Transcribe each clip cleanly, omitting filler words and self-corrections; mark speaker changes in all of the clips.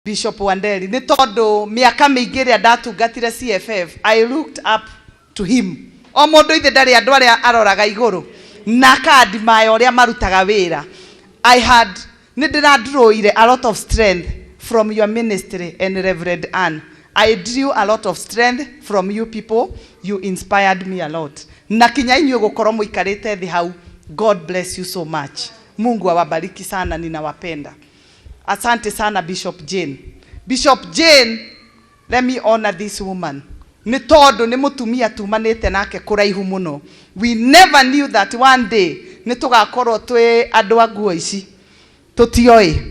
Speaker 1: Bishop Wanderi ni tondu miaka mingi ria ndatungatire CFF, I looked up to him. O mundu ithe ndari andu aria aroraga iguru na kandi mayo ria marutaga wira. I had nindiraduroire a lot of strength from your ministry and Reverend Ann. I drew a lot of strength from you people. You inspired me a lot. Na kinya inyu gukorwo muikarite thi hau. God bless you so much. Mungu awabariki sana, ninawapenda. Asante sana Bishop Jane. Bishop Jane, let me honor this woman. Ni tondu ni mutumia tumanite nake kuraihu muno. We never knew that one day ni tugakorwo twi andu aguo ici. Tutioi.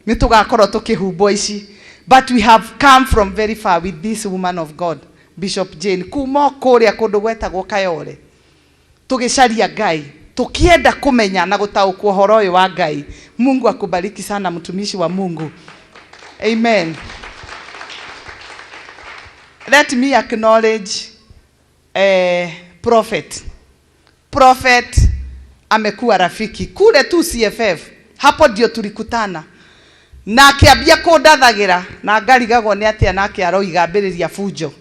Speaker 1: Ni tugakorwo tukihumbo ici. But we have come from very far with this woman of God, Bishop Jane. Kuma kuria kundu gwetagwo Kayole. Tugicaria Ngai. Tukienda kumenya na gutaukwo horo uyu wa Ngai. Mungu akubariki sana mtumishi wa Mungu. Amen. Let me acknowledge prophet. Prophet amekuwa rafiki. Kule tu CFF. Hapo ndio tulikutana. Na akiambia kundathagira na ngarigagwo ni atia nake aroiga mbiriria fujo.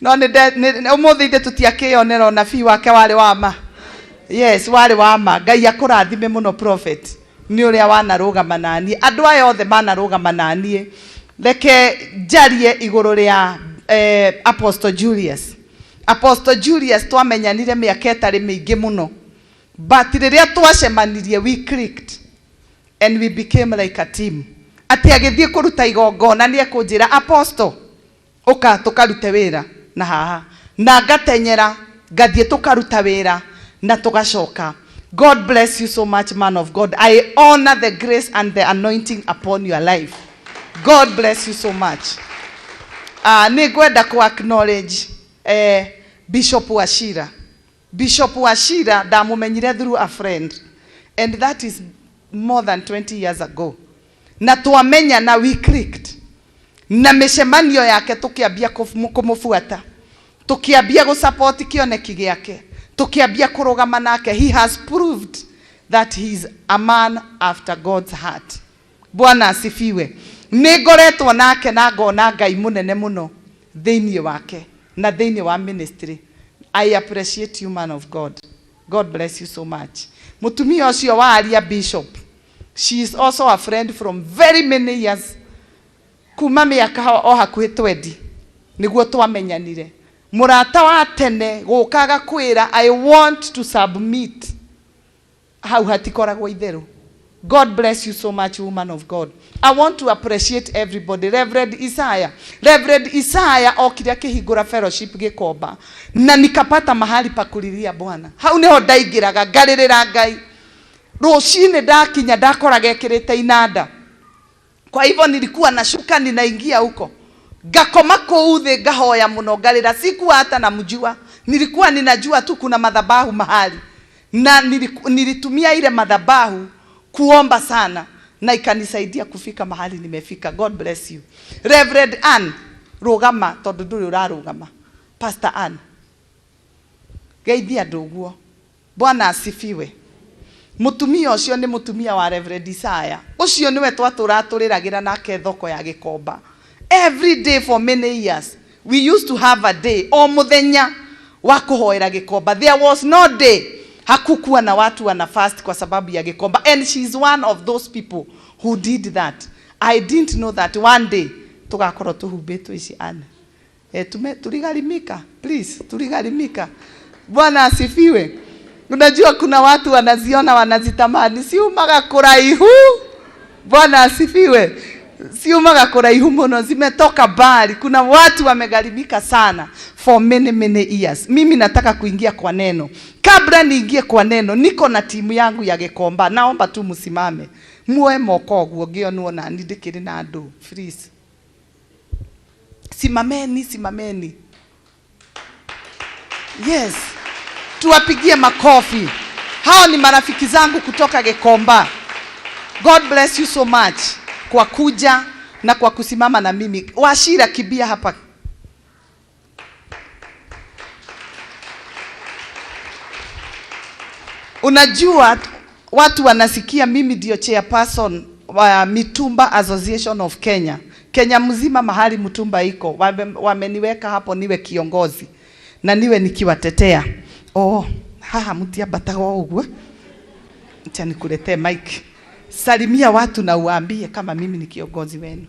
Speaker 1: No ne umuthi inde tutiakionera nabii wake wale wama. Yes, wale wama. Ngai akurathime muno prophet. Ni uria wanarugama nani. Andu aya othe manarugama nani. Leke jarie iguru ria Apostle Julius. Apostle Julius twamenyanire miaka itari mingi muno. But riria twacemanirie we clicked and we became like a team. Ati agithie kuruta igongona ni ekunjira Apostle uka tukarute wira na haha na ngatenyera ngathie tukaruta wira na tugacoka. God bless you so much, man of God. I honor the grace and the anointing upon your life. God bless you so much. Nigwenda ku acknowledge Bishop Wachira. Bishop Wachira ndamumenyire through a friend, and that is more than 20 years ago. Na tuamenya na we clicked. Na mishemanio yake tukiambia kumufuata. Tukiambia go support kioneki giake. Tukiambia kurugama nake. He has proved that he is a man after God's heart. Bwana asifiwe. Nigoretwo nake na ngona Ngai munene muno thiini wake na thiini wa ministry. I appreciate you, man of God. God bless you so much. Mutumia ucio wa aria Bishop. She is also a friend from very many years. Kuma miaka o hakuhi 20 niguo twamenyanire. Murata wa tene gukaga kwira I want to submit. Hau hatikoragwo itheru. God bless you so much, woman of God. I want to appreciate everybody. Reverend Isaiah. Reverend Isaiah okire akihingura fellowship Gikomba. Na nikapata mahali pa kulilia Bwana. Hau niho ndaingiraga ngaririra Ngai. Rucine ndakinya ndakoraga ekirite inanda. Kwa hivyo nilikuwa nashuka ninaingia huko. Gakoma kuuthi ngahoya muno ngarira sikuwa hata namjua. Nilikuwa ninajua tu kuna madhabahu mahali. Na nilitumia ile madhabahu kuomba sana na ikanisaidia kufika mahali nimefika. God bless you. Reverend Ann, rugama tondu nduri urarugama. Pastor Ann. Geithia nduguo. Bwana asifiwe. Mutumia ucio ni mutumia wa Reverend Isaiah. Ucio niwe twaturaturiragira nake thoko ya Gikomba. Every day for many years we used to have a day o muthenya wa kuhoera Gikomba. There was no day hakukuwa na watu wana fast kwa sababu ya Gikomba, and she is one of those people who did that. I didn't know that one day tugakorwo tuhubetwo ici ana. Tuligarimika, please, tuligarimika. Bwana asifiwe. Unajua kuna watu wanaziona wanazitamani, si umaga kuraihu. Bwana asifiwe. Si umaga kuraihu muno, zimetoka bali. Kuna watu wamegarimika sana for many years. Mimi nataka kuingia kwa neno. Kabla niingie kwa neno, niko na timu yangu ya Gikomba. Naomba tu msimame. Muwe moko guo ngionwo na ndikiri na andu. Please. Simameni. Yes. Tuwapigie makofi. Hao ni marafiki zangu kutoka Gikomba. God bless you so much kwa kuja na kwa kusimama na mimi. Wachira kibia hapa. Unajua watu wanasikia mimi ndio chairperson Mitumba Association of Kenya. Kenya mzima mahali mtumba iko, wameniweka hapo niwe kiongozi na niwe nikiwatetea. Haha mtiambataga uguo. Acha nikuletee mic. Salimia watu na uambie kama mimi ni kiongozi wenu.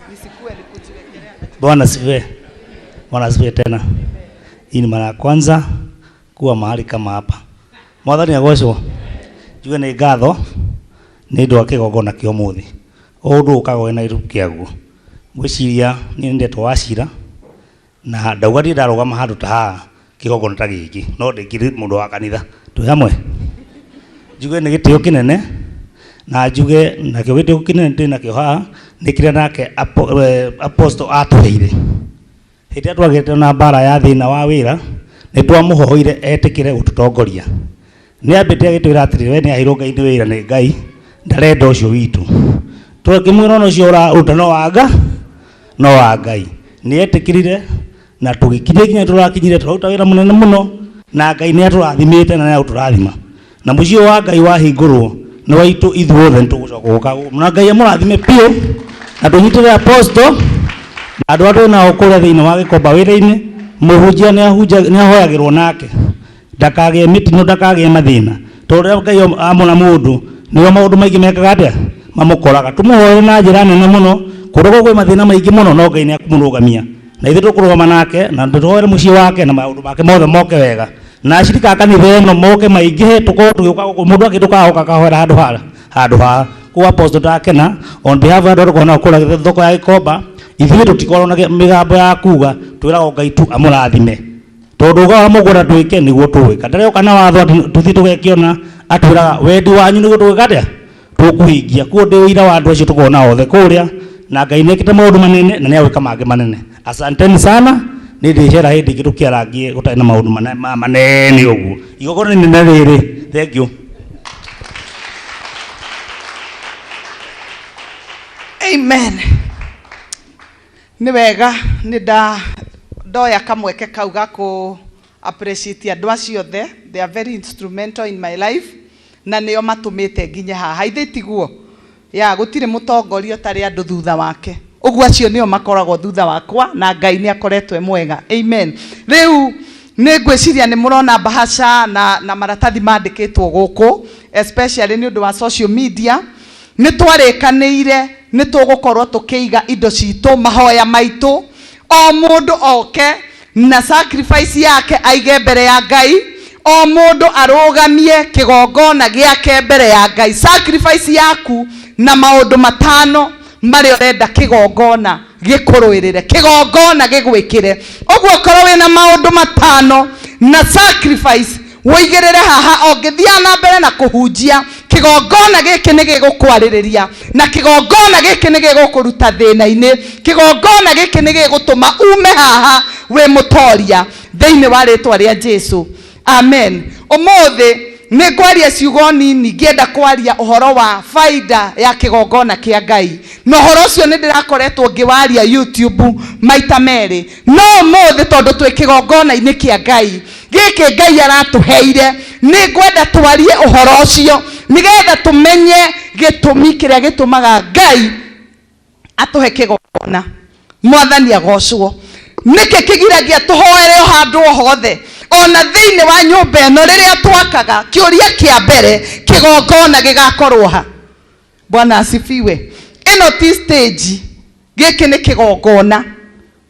Speaker 1: Nisikue nikujiwekelea.
Speaker 2: Bwana sifiwe. Bwana sifiwe tena. Hii ni mara ya kwanza kuwa mahali kama hapa. Mwathani agocwo. Juge ni ngatho ni ndu akigogona kio muthi. Undu ukago na iru kiagu. Mwiciria ni ndetwo wacira na ndauga ndi ndarugama handu ta haha kigogona ta giki no ndikiri mundu wa kanitha tu hamwe. Juge ni gitio kinene na juge na kio gitio kinene ndi na kio haha ni kire nake apostle atuheire. Hĩndĩ twagĩte na bara ya thĩna wa wĩra nĩ twamuhoire etikire gututongoria. Nĩ ambĩte agĩtwĩra atĩrĩrĩ we nĩ aheirwo Ngai nĩ wĩra nĩ Ngai ndarenda ũcio witũ. Twakĩmwĩra ona ũcio ũraruta no wa Ngai. Nĩ etikirire na tũgĩkinya nginya tũrakinyire tũraruta wĩra mũnene mũno na Ngai nĩ atũrathimĩte na nĩ atũrathima. Na mũciĩ wa Ngai wahingũrwo nĩ waitũ ithuothe nĩtũgũcoka gũka na Ngai amũrathime piũ na tũnyitĩrĩre apostle andũ arĩa nao kũrĩa thĩinĩ wa Gĩkomba wĩra-inĩ mũhunjia nĩ ahoyagĩrwo nake ndakagĩe mĩtino ndakagĩe mathĩna tondũ Ngai amũna mũndũ nĩo maũndũ maingĩ mekaga atĩa mamũkoraga. Tũmũhoere na njĩra nene mũno kũrũgwo kwĩ mathĩna maingĩ mũno no Ngai nĩ akũmũrũgamia na ithuĩ tũkũrũgama nake na tũhoere mũciĩ wake na maũndũ make mothe moke wega na acirika a kanitha ĩno moke maingĩhe tũkorwo tũgĩũka gũkũ mũndũ agĩtũkaga akahoera handũ haha. Kũguo apostle ndakena on behalf of andũ arĩa tũkoragwo kũrĩa thoko ya Gĩkomba ithuĩ tũtikorwo na mĩgambo ya kuga twĩragwo Ngai tu amũrathime tondũ uga mũgũra twĩke nĩguo tũwĩka. Ndarĩ oka na watho tũthiĩ tũgekiona atwĩraga wendi wanyu nĩguo tũwĩka atĩa tũkũhingia. Kuo ndĩ ũira wa andũ acio tũkona othe kũrĩa na Ngai nĩekĩte maũndũ manene na nĩagwĩka mangĩ manene. Asanteni sana. Nĩ ndĩcera hĩndĩ ĩngĩ tũkĩarangie gũtarĩ na maũndũ manene ũguo. Igogona nene rĩrĩ. Thank you.
Speaker 1: Amen. Ni wega ni ndoya kamweke kau gako appreciate andũ acio othe. They are very instrumental in my life na nĩo matũmĩte nginya haha. Ithe tiguo gũtirĩ mũtongoria ũtarĩ andũ thutha wake. Ũguo acio nĩo makoragwo thutha wakwa na Ngai nĩ akoretwe mwega. Amen. Rĩu nĩ ngwĩciria nĩ mũrona bahasha na maratathi mandĩkĩtwo gũkũ especially nĩ ũndũ wa social media. Nĩ twarĩkanĩire nĩ tũgũkorwo tũkĩiga indo citũ mahoya maitũ o mũndũ oke na sacrifice yake aige mbere ya Ngai. O mũndũ arũgamie kĩgongona gĩake mbere ya Ngai. Sacrifice yaku na maũndũ matano marĩa ũrenda kĩgongona gĩkũrũĩrĩre kĩgongona gĩgwĩkĩre. Ũguo korwo wĩna maũndũ matano na sacrifice woigĩrĩre haha ũngĩthiĩ na mbere na kũhunjia kĩgongona gĩkĩ nĩ gĩgũkwarĩrĩria na kĩgongona gĩkĩ nĩ gĩgũkũruta thĩna-inĩ. Kĩgongona gĩkĩ nĩ gĩgũtũma ume haha wĩ mũtoria thĩinĩ wa rĩtwa rĩa Jesu. Amen. Ũmũthĩ nĩ kwaria ciugo nini ngĩenda kwaria ũhoro wa faida ya kĩgongona kĩa Ngai. Na ũhoro ũcio nĩ ndĩrakoretwo ngĩwaria YouTube maita merĩ. No ũmũthĩ tondũ twĩ kĩgongona-inĩ kĩa Ngai gĩkĩ Ngai aratũheire nĩ ngwenda twarie ũhoro ũcio nĩgetha tũmenye gĩtũmi kĩrĩa gĩtũmaga Ngai atũhe kĩgongona. Mwathani agocwo. Nĩkĩ kĩgiragia tũhoere handũ hothe ona thĩinĩ wa nyũmba ĩno rĩrĩa twakaga kĩũria kĩa mbere kĩgongona gĩgakorwo ha. Bwana asifiwe. Ĩno ti stage. Gĩkĩ nĩ kĩgongona.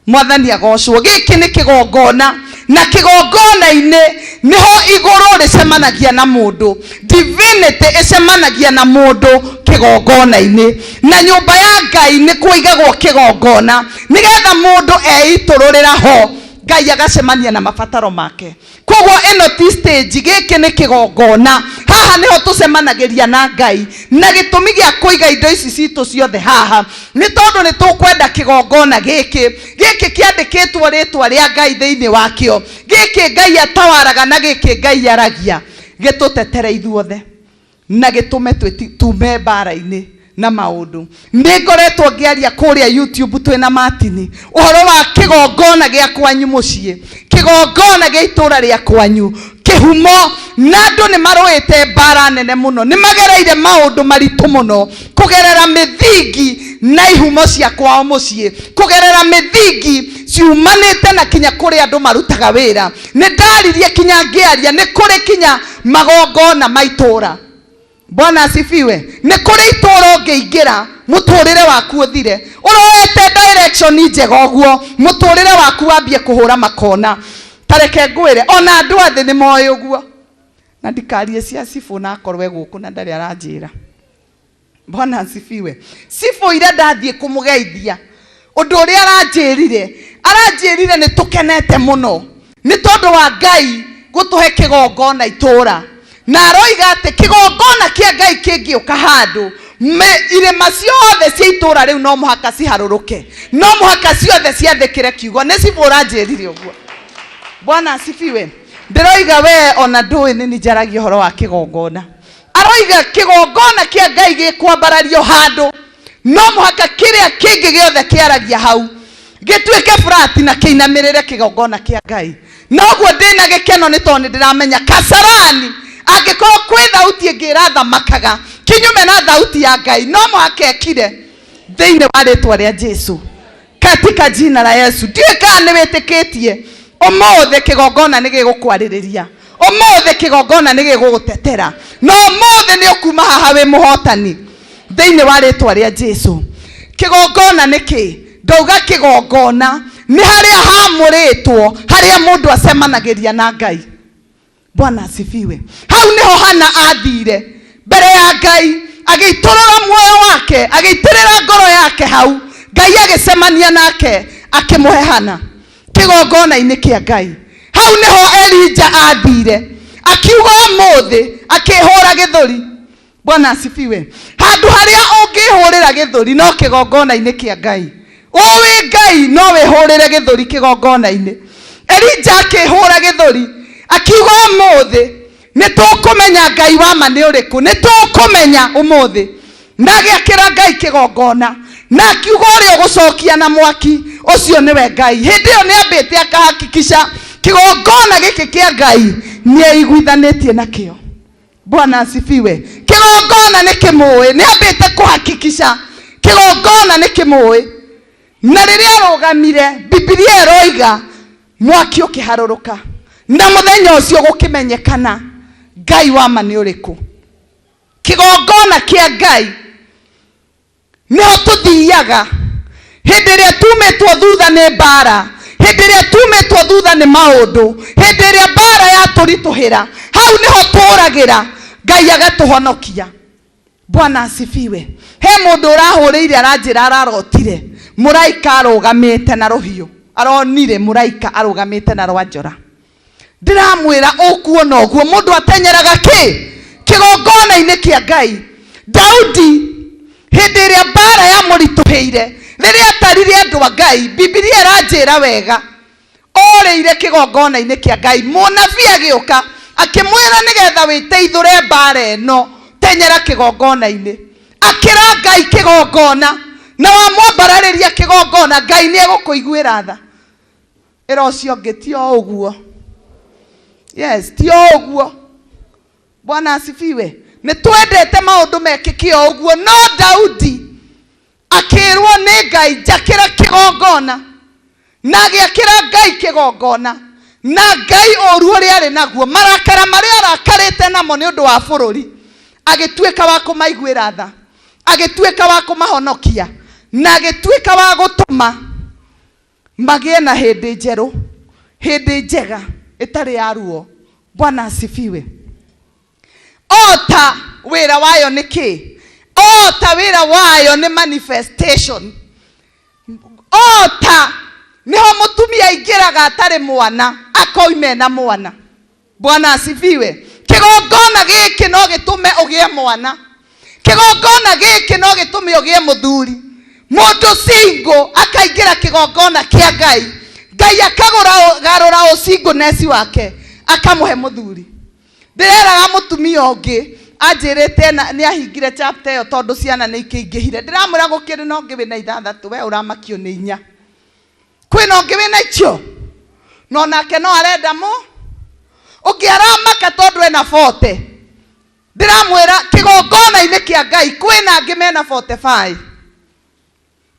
Speaker 1: Mwathani agocwo. Gĩkĩ nĩ kĩgongona na kĩgongona-inĩ nĩho igũrũ rĩcemanagia na mũndũ. Divinity ĩcemanagia na mũndũ kĩgongona-inĩ na nyũmba ya Ngai nĩ kũigagwo kĩgongona nĩgetha mũndũ eitũrũrĩra ho Ngai agacemania na mabataro make. Koguo ĩno ti stage. Gĩkĩ nĩ kĩgongona. Haha nĩho tũcemanagĩria na Ngai na gĩtũmi gĩa kũiga indo ici citũ ciothe haha nĩ tondũ nĩ tũkwenda kĩgongona gĩkĩ kĩandĩkĩtwo rĩtwa rĩa Ngai thĩinĩ wakĩo. Gĩkĩ Ngai atawaraga na gĩkĩ Ngai aragia gĩtũtetere ithuothe na gĩtũme tume mbara-inĩ na maundu ningoretwo ngiaria kuria YouTube twina Martin uhoro wa kigongona gia kwanyu mucii kigongona gia itura ria kwanyu kihumo na andu ni maroete bara nene muno ni magereire maundu maritu muno kugerera mithingi na ihumo cia kwao mucii kugerera mithingi ciumanite na kinya kuri andu marutaga wira ni ndaririe kinya ngiaria ni kuri kinya magongona maitura. Bwana asifiwe. Ni kuri itura ungiingira muturire waku uthire uroete direction njega uguo muturire waku wambie kuhura makona tareke ngwire ona andu athi ni moyo uguo na ndikarie cia Sifu na akorwe guku na ndari aranjira. Bwana asifiwe. Sifu ira ndathie kumugeithia undu uri aranjirire ni tukenete muno ni tondu wa Ngai gutuhe kigongona itura na aroiga ati kigongona kia Ngai kingiuka handu irema ciothe cia itura riu no muhaka ciharuruke no muhaka ciothe ciathikire kiugo ni Sifu uranjirire uguo. Bwana asifiwe. Ndiroiga we ona ndui ni njaragia horo wa kigongona aroiga kigongona kia Ngai gikwambarario handu no muhaka kiria kingi giothe kiaragia hau gituike furati na kiinamirire kigongona kia Ngai. Noguo ndina gikeno ni tondu ndiramenya Kasarani angikorwo kwi thauti ingiratha makaga kinyume na thauti ya Ngai no muhaka ekire thiini wa ritwa ria Jesu katika jina la Yesu. Ndiwe kana ni witikitie omothe kigongona ni gigukwariria omothe kigongona ni gigugutetera no omothe ni ukuma haha wi muhotani thiini wa ritwa ria Jesu. Kigongona niki ndauga kigongona ni haria hamuritwo haria mundu acemanagiria na Ngai. Bwana asifiwe. Hau niho Hana athire mbere ya Ngai agiiturura muoyo wake ageitirira ngoro yake hau Ngai agicemania nake akimuhe Hana kigongona-ini kia Ngai. Hau niho Elija athire akiuga muthi akihura githuri. Bwana asifiwe. Handu haria ungihurira githuri no kigongona-ini kia Ngai. Uwi Ngai no wihurire githuri kigongona-ini. Elija akihura githuri akiuga muthi nitukumenya Ngai wa ma ni uriku nitukumenya umuthi na giakira Ngai kigongona na akiuga uri ugucokia na mwaki ucio niwe Ngai. Hindi yo ni ambite akahakikisha kigongona giki kia Ngai ni aiguithanitie nakio. Bwana asifiwe. Kigongona ni kimui ni ambite kuhakikisha kigongona ni kimui na riria arugamire Biblia iroiga mwaki ukiharuruka na muthenya ucio gukimenyekana Ngai wa ma ni uriku. Kigongona kia Ngai niho tuthiaga hindi iria tumetwo thutha ni mbara hindi iria tumetwo thutha ni maundu hindi iria mbara yaturituhira hau niho turagira Ngai agatuhonokia. Bwana asifiwe. He mundu urahuriire aranjira ararotire muraika arugamite na ruhiu aronire muraika arugamite na rwanjora. Ndiramwira ukuona uguo mundu atenyeraga kigongona-ini kia Ngai. Daudi hindi iria mbara yamurituhire riria atarire andu a Ngai Biblia iranjira wega orire kigongona-ini kia Ngai. Munabii agiuka akimwira nigetha witeithure mbara ino tenyera kigongona-ini akira Ngai kigongona na wamwambarariria kigongona Ngai ni egukuiguira tha. Ira ucio ngitio uguo. Yes, tio uguo. Bwana asifiwe. Ni twendete maundu mekikio uguo no Daudi akirwo ni Ngai jakira kigongona na agiakira Ngai kigongona na Ngai oru uri ari naguo marakara maria arakarite namo ni undu wa bururi agituika wa kumaiguira tha agituika wa kumahonokia na agituika wa gutuma magie na hindi njeru hindi njega itari ya ruo. Bwana asifiwe. Ota wira wayo niki ota wira wayo ni manifestation. Ota niho mutumia ingiraga atari mwana akoime na mwana. Bwana asifiwe. Kigongona giki no gitume ugie mwana. Kigongona giki no gitume ugie muthuri. Mundu singo akaingira kigongona kia Ngai. Ngai akagura usingo nesi wake akamuhe muthuri. Ndireraga mutumia ungi anjirite ni ahingire chapter yo tondu ciana ni ikingihire ndiramwira gukiri no ngiwe na 6 we uramakio ni 4 kwina ngiwe na icio no nake no arenda mu ukiaramaka tondu ena 40 ndiramwira kigongona-ini kia Ngai kwina ngimena 45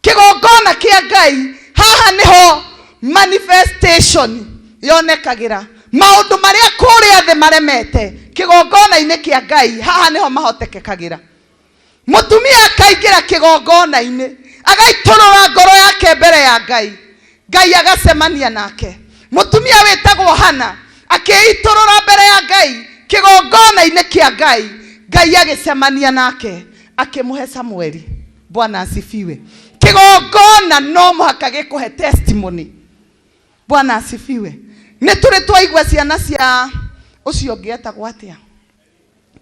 Speaker 1: kigongona kia Ngai haha niho manifestation yonekagira maundu maria kuria the maremete kigongona-ini kia Ngai haha niho mahotekekagira mutumia akaingira kigongona-ini agaiturura ngoro yake mbere ya Ngai Ngai agacemania nake mutumia wetagwo Hana akiiturura mbere ya Ngai kigongona-ini kia Ngai Ngai agicemania nake akimuhe Samueli. Bwana asifiwe. Kigongona no muhaka gikuhe testimony. Bwana asifiwe. Ni turi twaigua ciana cia ucio ngietagwo atia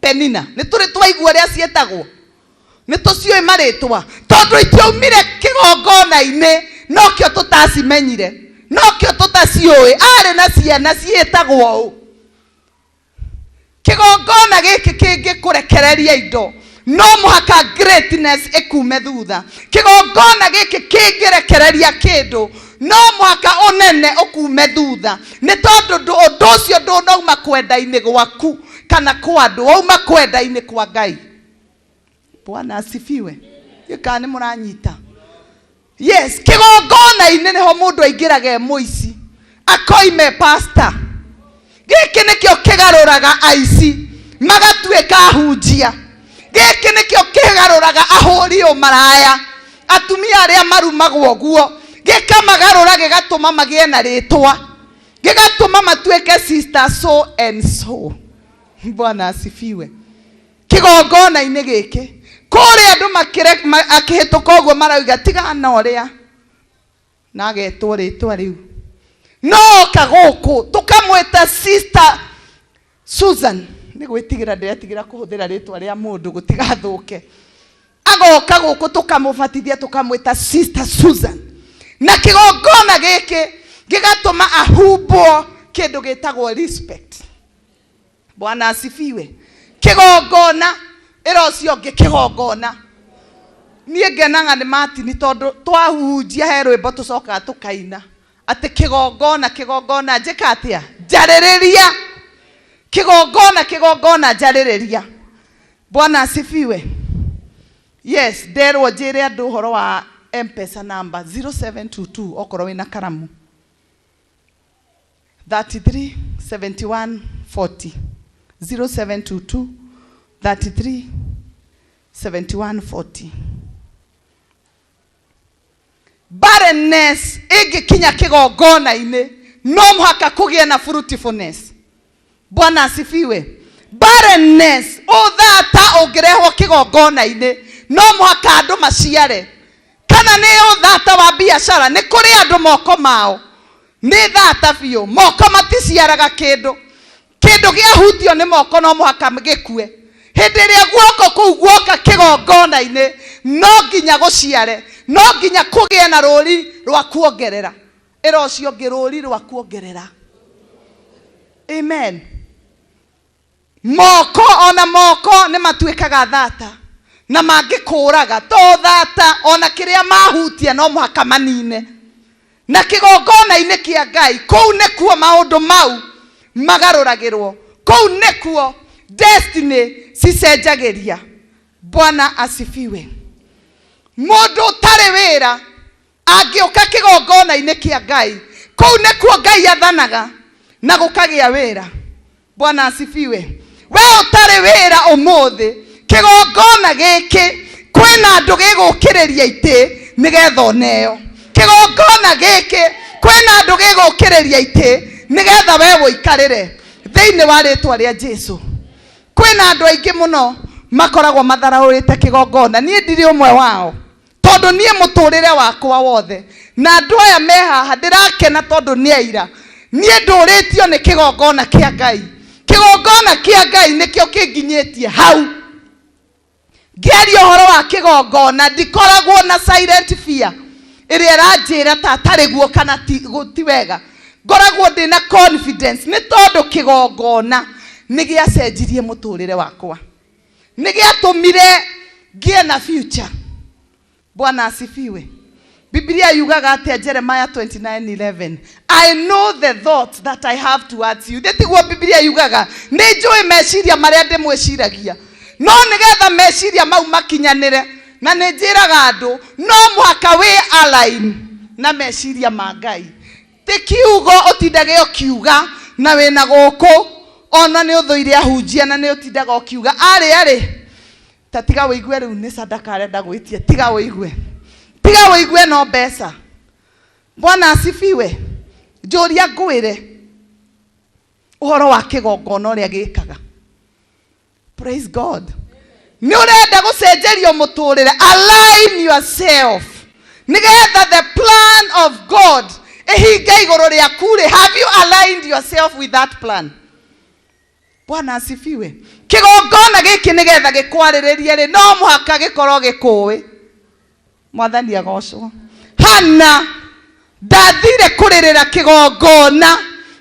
Speaker 1: Penina, ni turi twaigua ria cietagwo ni tucioi maritwa tondu itiumire kigongona-ini nokio tutacimenyire nokio tutacioi ari na ciana cietagwo u kigongona giki kingi kurekereria indo no muhaka greatness ekume thutha kigongona giki kingi rekereria kindu no muhaka unene okume thutha ni tondu undu ucio ndunauma kwenda-ini gwaku kana kwa andu wauma kwenda-ini kwa Ngai. Bwana asifiwe. Yukani muranyita. Yes, kigongona-ini niho mundu aingiraga muici akoime pastor giki nikio kigaruraga aici magatuika ahunjia giki nikio kigaruraga ahuri umaraya atumia aria marumagwo guo gikamagarura gigatuma magie na ritwa gigatuma matuike sister so and so. Bwana asifiwe. Kigongona-ini giki kuri andu makire akihituka uguo marauga tigana uria na agetwo ritwa riu no kaguku tukamweta sister Susan ni gwitigira ndetigira kuhuthira ritwa ria mundu gutigathuke agoka guku tukamubatithia tukamweta sister Susan na kigongona giki gigatuma ahumbo kindu gitagwo respect. Bwana asifiwe. Kigongona irocio ngikigongona nie ngenanga ni Martin tondu twahunjia he rwimbo tucoka tukaina ati kigongona njika atia jaririria kigongona jaririria. Bwana asifiwe. Yes, nderwo njire andu horo wa M-Pesa number 0722 okorwo wina karamu 33 71 40 0722 33 71 40. Barrenness igikinya kigongona-ini no muhaka kugie na fruitfulness. Bwana asifiwe. Barrenness uthata ungireho kigongona-ini no muhaka andu maciare kana ni uthata wa biashara ni kuri andu moko mao ni thata biu moko maticiaraga kindu giahutio ni moko no muhaka gikue hindi ria guoko kuu guoka kigongona-ini no nginya guciare no nginya kugie na ruri rwa kuongerera irocio ngiruri rwa kuongerera. Amen. Moko ni matuikaga thata na mangikuraga to thata ona kiria mahutia no muhaka manine na kigongona-ini kia Ngai kou nikuo maundu mau magaruragirwo kou nikuo destiny cicenjagiria. Bwana asifiwe. Mundu utari wira angioka kigongona-ini kia Ngai kou nikuo Ngai athanaga na gukagia wira. Bwana asifiwe. We utari wira umuthi kigongona giki kwina andu gigukiriria iti nigetha oneo kigongona giki kwina andu gigukiriria iti nigetha we wikarire thiini wa ritwa ria Jesu. Kwina andu aingi muno makoragwo matharaurite kigongona nie ndiri umwe wao tondu nie muturire wakwa wothe na andu aya me haha ndirakena tondu ni aira nie nduritio ni kigongona kia Ngai. Kigongona kia Ngai nikio kinginyitie hau ngiaria horo wa kigongona ndikoragwo na silent fear iria ranjira ta tariguo kana ti wega ngoragwo ndina confidence ni tondu kigongona ni giacenjirie muturire wakwa. nigiatumire ngie na future. Bwana asifiwe. Biblia yugaga atia Jeremiah 29:11, I know the thoughts that I have towards you. Ndetiguo Biblia yugaga ninjui meciria maria ndimwiciragia, no nigetha meciria mau makinyanire, na ninjiraga andu no muhaka we align na meciria ma Ngai. Ti kiugo utindage ukiuga na wina guku ona ni uthuire ahunjia na ni utindaga ukiuga ari tatiga wigue riu ni sadaka arenda gwitia, tiga wigue no mbeca. Bwana asifiwe. Njuria ngwire uhoro wa kigongona uria gikaga. Praise God. Ni urenda gucenjerio muturire, align yourself nigetha the plan of God ehinge iguru riaku. Have you aligned yourself with that plan? Bwana asifiwe. Kigongona giki nigetha gikwariririe ri no muhaka gikorwo gikuwi. Mwathani agocwo. Hana ndathire kuririra kigongona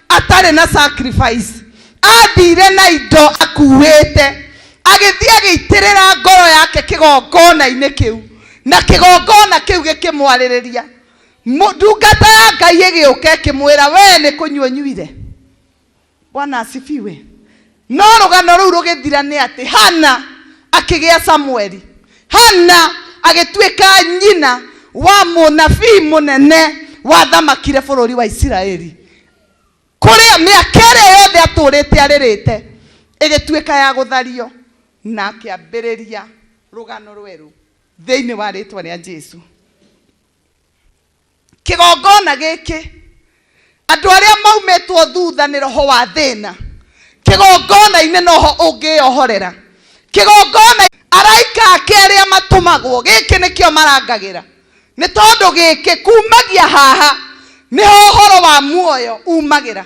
Speaker 1: atari na sacrifice. Athire na indo akuwete, agithie agiitirira ngoro yake kigongona-ini kiu, na kigongona kiu gikimwaririria. Ndungata ya Ngai igiuka kimwira we ni kunywa nyuire. Bwana asifiwe. No rugano ruu rugithira ni ati Hana akigia Samueli. Hana agituika nyina wa munabii munene wathamakire bururi wa Isiraeli. Kuria miaka yothe aturite aririte igituika ya guthario, na akiambiriria rugano rweru thiini wa ritwa ria Jesu. Kigongona giki andu aria maumetwo thutha ni roho wa thina. Kigongona-ini noho ungiohorera. Kigongona araika ake aria matumagwo giki nikio marangagira, ni tondu giki kumagia haha niho horo wa muoyo umagira.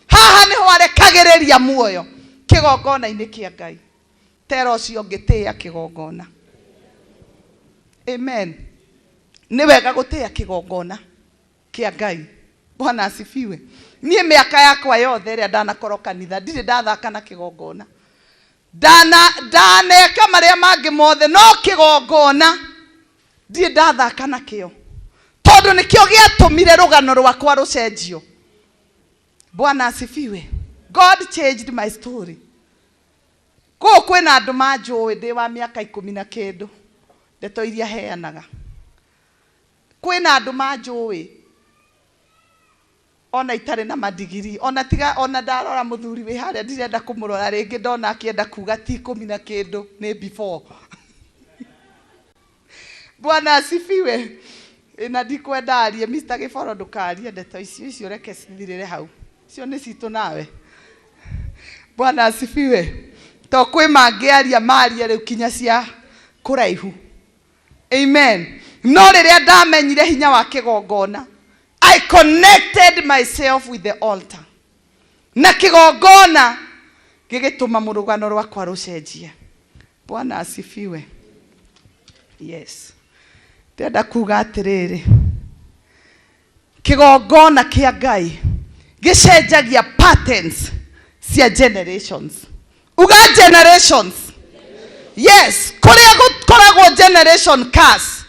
Speaker 1: Haha niho arekagiriria muoyo kigongona-ini kia Ngai. Tero cio ngitia kigongona. Amen. Ni wega gutia kigongona kia Ngai. Bwana asifiwe. Nie miaka yakwa yothe ria ndanakorwo kanitha ndire ndathaka na kigongona. Ndaneka maria mangi mothe, no kigongona ndire ndathaka na kio, tondu nikio giatumire rugano rwakwa rucenjio. Bwana asifiwe. God changed my story. Ko kwina andu manjui ndi wa miaka 10 na kindu ndeto iria heanaga. Kwina andu manjui ona itare na madigiri, ona tiga ona ndarora muthuri wi haria ndirenda kumurora ringi, ndona akienda kuga ti 10 na kindu ni before. Bwana asifiwe. Ina ndikwenda arie Mr. Giboro ndukarie ndeto icio reke cithirire hau, cio ni citu nawe. Bwana asifiwe. To kwi mangiaria maria riu kinya cia kuraihu. Amen. No riria ndamenyire hinya wa kigongona, I connected myself with the altar. Na kigongona gigituma murugano rwakwa rucenjie. Bwana asifiwe. Yes. Ndenda kuga atiriri, kigongona kia Ngai gicenjagia patterns cia generations. Uga generations. Yes, kuria gukoragwo generation curse.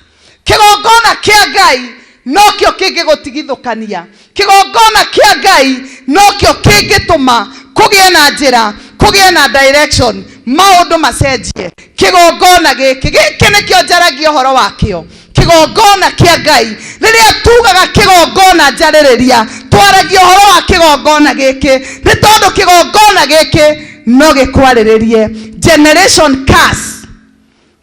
Speaker 1: Kigongona kia Ngai nokio kingigotigithukania. Kigongona kia Ngai nokio kingituma kugie na njira, kugie na direction, maundu macenjie. Kigongona giki nikio njaragia uhoro wakio. Kigongona kia Ngai riria tugaga kigongona njaririria, twaragia uhoro wa kigongona giki ni tondu kigongona giki no gikwaririe generation curse.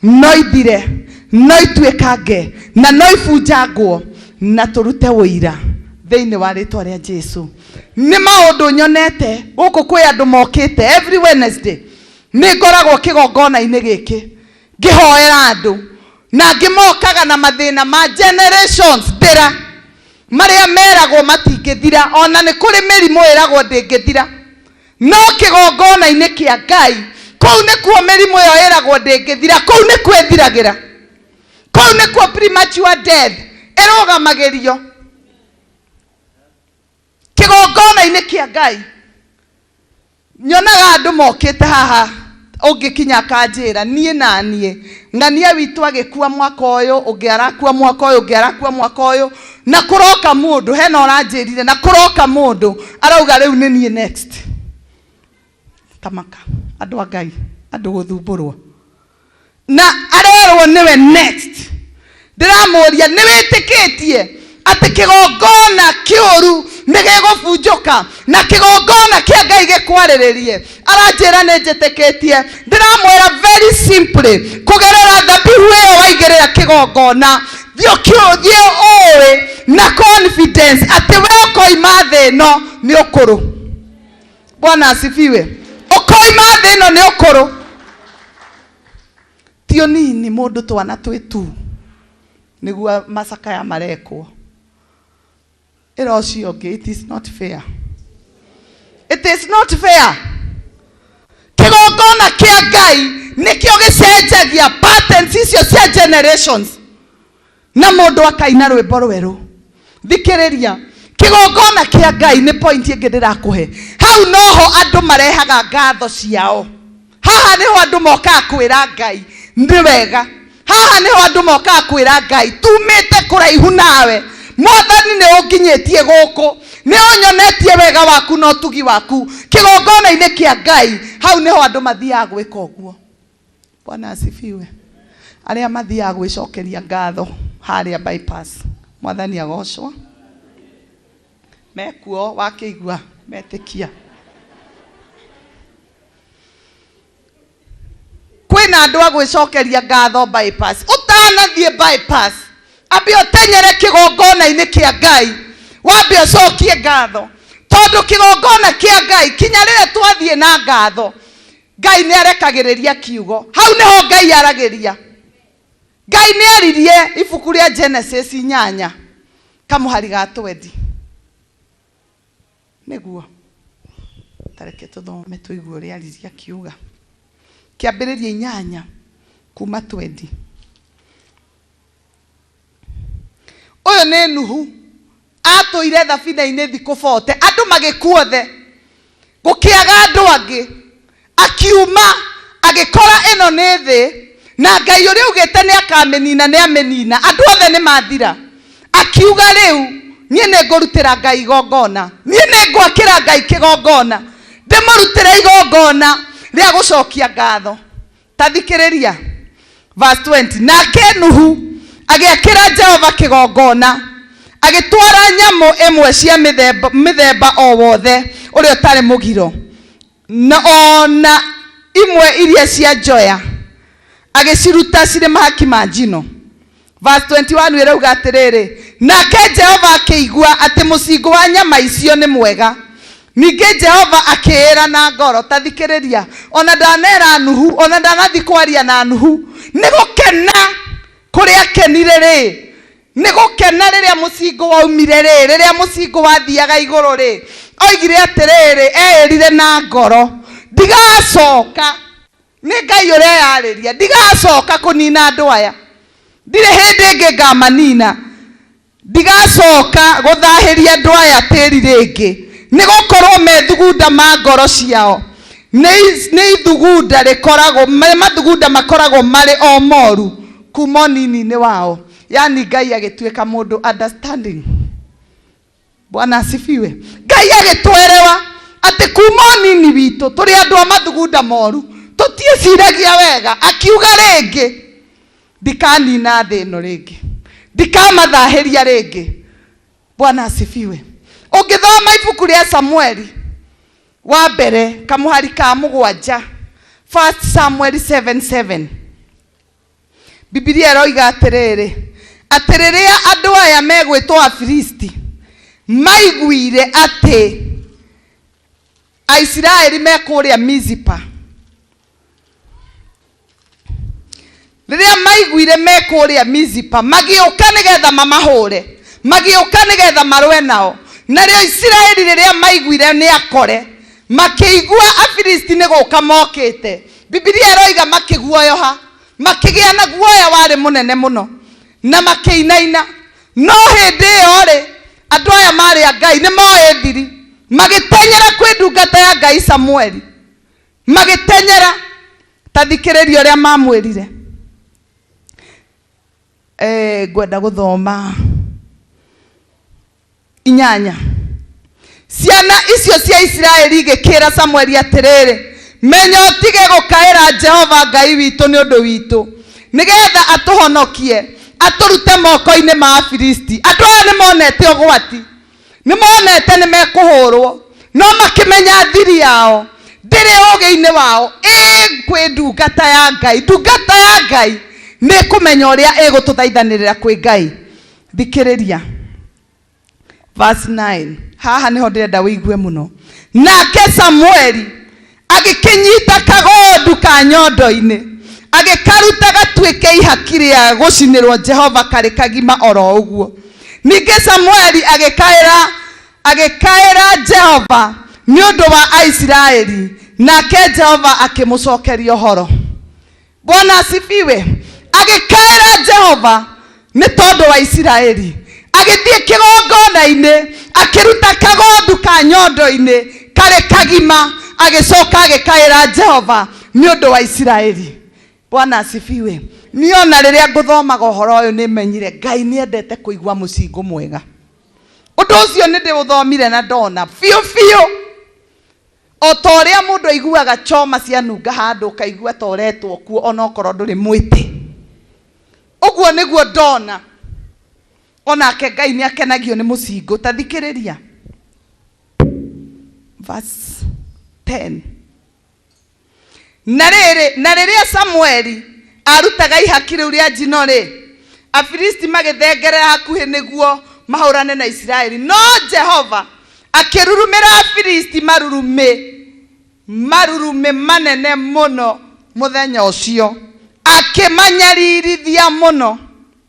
Speaker 1: No ithire, no ituikange, na no ibunjangwo, na turute wira thiini wa ritwa ria Jesu. Ni maundu nyonete guku kwi andu mokite every Wednesday, ni ngoragwo kigongona-ini giki ngihoera andu, na ngimokaga na mathina ma generations ndira maria meragwo matingithira, ona ni kuri mirimu iragwo ndingithira. No kigongona-ini kia Ngai kou nikuo mirimu yo iragwo ndingithira, kou ni kwethiragira, kou nikuo premature death irugamagirio. Kigongona-ini kia Ngai nyonaga andu mokite haha Ũngĩkinya kanjĩra niĩ na niĩ ng'ania witũ agĩkua mwaka ũyũ, ũngĩ arakua mwaka ũyũ, ũngĩ arakua mwaka ũyũ, na kũroka mũndũ hena ũranjĩrire na kũroka mũndũ arauga rĩu nĩ niĩ next. Tamaka andũ a Ngai, andũ gũthumbũrwo na arerwo nĩwe next. Ndĩramũria nĩ wĩtĩkĩtie atĩ kĩgongona kĩũru nĩ gĩgũbunjũka na kĩgongona kĩa Ngai gĩkwarĩrĩrie? Aranjĩra nĩ njĩtĩkĩtie. Ndĩramwĩra very simply, kũgerera thabihu ĩyo waigĩrĩra kĩgongona, thiĩ ũĩ na confidence atĩ we ũkoima thĩ ĩno nĩ ũkũrũ. Bwana asifiwe. Ũkoima thĩ ĩno nĩ ũkũrũ. Ti ũnini mũndũ twana twĩtu nĩguo macakaya marekwo. It is not fair. It is not fair. Kĩgongona kĩa Ngai nĩkĩo gĩcenjagia patterns icio cia generations. Na mũndũ akaina rwĩmbo rwerũ. Thikĩrĩria, kĩgongona kĩa Ngai nĩ point ĩngĩ ndĩrakũhe. Hau noho andũ marehaga ngatho ciao. Haha nĩho andũ mokaga kwĩra Ngai nĩ wega. Haha nĩho andũ mokaga kwĩra Ngai tumĩte kũraihu nawe. Mwathani nĩ ũnginyĩtie gũkũ, nĩ ũnyonetie wega waku na ũtugi waku kĩgongona-inĩ kĩa Ngai. Hau nĩho andũ mathiaga gwĩka ũguo. Bwana asifiwe. Arĩa mathiaga gwĩcokeria ngatho harĩa bypass, Mwathani agocwo. Mekuo wakĩigua metĩkia. Kwĩna andũ a gwĩcokeria ngatho bypass. Ũtanathiĩ bypass, ambe ũtenyere kĩgongona-inĩ kĩa Ngai, wambe ũcokie ngatho. Tondũ kĩgongona kĩa Ngai kinya rĩrĩa twathiĩ na ngatho, Ngai nĩ arekagĩrĩria kiugo. Hau nĩho Ngai aragĩria. Ngai nĩ aririe ibuku rĩa Genesis 8 kamũhari ga 20. Nĩguo tareke tũthome tũigue ũrĩa aririe kiuga. Kĩambĩrĩria 8 kuma 20. Ũyũ nĩ Nuhu atũire thabina-inĩ thikũ 40, andũ magĩkuothe, gũkĩaga andũ angĩ. Akiuma agĩkora ĩno nĩ thĩ, na Ngai ũrĩa ugĩte nĩ akamĩnina nĩ amĩnina, andũ othe nĩ mathira. Akiuga rĩu niĩ nĩ ngũrutĩra Ngai igongona, niĩ nĩ ngwakĩra Ngai kĩgongona, ndĩmũrutĩre igongona rĩa gũcokia ngatho. Tathikĩrĩria verse 20. Nake Nuhu agĩakĩra Jehova kĩgongona, agĩtwara nyamũ ĩmwe cia mĩthemba o wothe ũrĩa ũtarĩ mũgiro, na ona imwe iria cia njoya, agĩciruta cirĩ mahaki ma njino. Verse 21 ĩrauga atĩrĩrĩ, nake Jehova akĩigua atĩ mũcingo wa nyama icio nĩ mwega. Ningĩ Jehova akĩĩra na ngoro. Tathikĩrĩria, ona ndanera Nuhu, ona ndanathi kwaria na Nuhu, nĩ gũkena kũrĩa akenire rĩ, nĩ gũkena rĩrĩa mũcingo waumire rĩ, rĩrĩa mũcingo wathiaga igũrũ rĩ, oigire atĩrĩrĩ, eerire na ngoro, ndigacoka. Nĩ Ngai ũrĩa yarĩria, ndigacoka kũnina andũ aya, ndirĩ hĩndĩ ĩngĩ ngamanina, ndigacoka gũthahĩria andũ aya tĩri rĩngĩ, nĩ gũkorwo methugunda ma ngoro ciao nĩ ithugunda rĩkoragwo, mathugunda makoragwo marĩ o moru kuma nini-inĩ wao. Yani Ngai agĩtuĩka mũndũ understanding. Bwana asifiwe. Ngai agĩtwerewa atĩ kuma nini witũ tũrĩ andũ a mathugunda moru, tũtieciragia wega. Akiuga rĩngĩ, ndikanina thĩ ĩno rĩngĩ, ndikamathahĩria rĩngĩ. Bwana asifiwe. Ũngĩthoma ibuku rĩa Samueli wa mbere kamũhari ka 7, 1 Samuel 7:7, Biblia ĩroiga atĩrĩrĩ, atĩ rĩrĩa andũ aya megwĩtwo Afilisti maiguire atĩ Aisiraeli mekũrĩa Mizipa, rĩrĩa maiguire mekũrĩa Mizipa, magĩũka nĩgetha mamahũre, magĩũka nĩgetha marũe nao. Narĩo Isiraeli rĩrĩa maiguire nĩ akore, makĩigua Afilisti nĩ gũka mokĩte, Biblia ĩroiga makĩguoyoha, makĩgĩa na guoya warĩ mũnene mũno, na makĩinaina. No hĩndĩ ĩyo rĩ, andũ aya marĩ a Ngai nĩ moĩ thiri, magĩtenyera kwĩ ndungata ya Ngai Samueli, magĩtenyera tathikiriria uria mamwirire ngwenda guthoma 8. Ciana icio cia Israeli igikira Samueli atiriri, menya utige gukaira Jehova Ngai witu ni undu witu, nigetha atuhonokie aturute moko-ini ma Afilisti. Andu aya ni monete ugwati, ni monete ni mekuhurwo, no makimenya thiri yao ndiri ugi-ini wao kwi ndungata ya Ngai. Ndungata ya Ngai ni kumenya uria igututhaithanirira kwi Ngai. Thikiriria verse 9. Haha niho ndirenda wigue muno. Nake Samueli agikinyita kagondu ka nyondo-ini, agikaruta gatuike ihaki ya gucinirwo Jehova kari kagima oro uguo. Ninge Samueli agikaira Jehova ni undu wa Israeli, nake Jehova akimucokeria horo. Bwana asifiwe. Agikaira Jehova ni tondu wa Israeli, agithie kigongona-ini akiruta kagondu ka nyondo-ini kari kagima, agicoka agikaira Jehova ni undu wa Israeli. Bwana asifiwe. Niona riria nguthomaga uhoro uyu ni menyire Ngai ni endete kuigua mucingo mwega. Undu ucio ni ndiuthomire na ndona fiu o ta uria mundu aiguaga choma cia nunga handu kaigua toretwo kuo ona okorwo nduri mwite. Uguo niguo ndona. Onake Ngai ni akenagio ni mucingo. Tathikiriria verse 10. Na riria Samueli arutaga ihaki riu ria njino ri, Afilisti magithengerera hakuhi niguo mahurane na Israeli. No Jehova akirurumira Afilisti marurume manene muno muthenya ucio, akimanyarithia muno.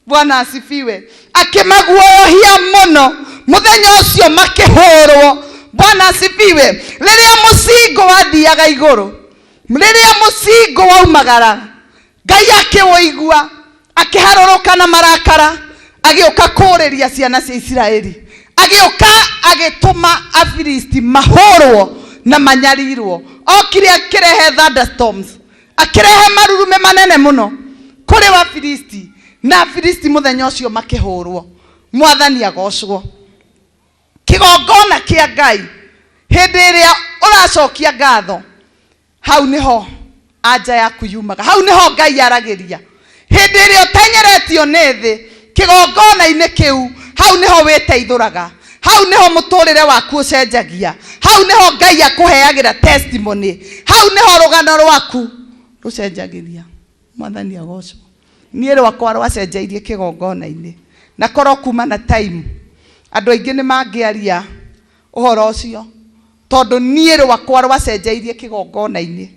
Speaker 1: Bwana asifiwe. Akimaguoyohia muno muthenya ucio makihurwo. Bwana asifiwe. Riria mucingo wathiaga iguru, riria mucingo waumagara, Ngai akiwoigua, akiharuruka na marakara, agioka kuriria ciana cia Israeli, agioka agituma Afilisti mahurwo na manyarirwo. Okire akirehe thunderstorms, akirehe marurume manene muno kuri wa Afilisti, na Afilisti muthenya ucio makihurwo. Mwathani agocwo. Kigongona kia Ngai hindi iria uracokia ngatho, hau niho anja yaku yumaga, hau niho Ngai aragiria. Hindi iria utenyeretio ni thi kigongona-ini kiu, hau niho witeithuraga, hau niho muturire waku ucenjagia, hau niho Ngai akuheagira testimony, hau niho rugano rwaku rucenjagiria. Mwathani agocwo. Nie rwakwa rwacenjairie kigongona-ini, na korwo kuma na time andu aingi ni mangiaria uhoro ucio, tondu nie rwakwa rwacenjairie kigongona-ini.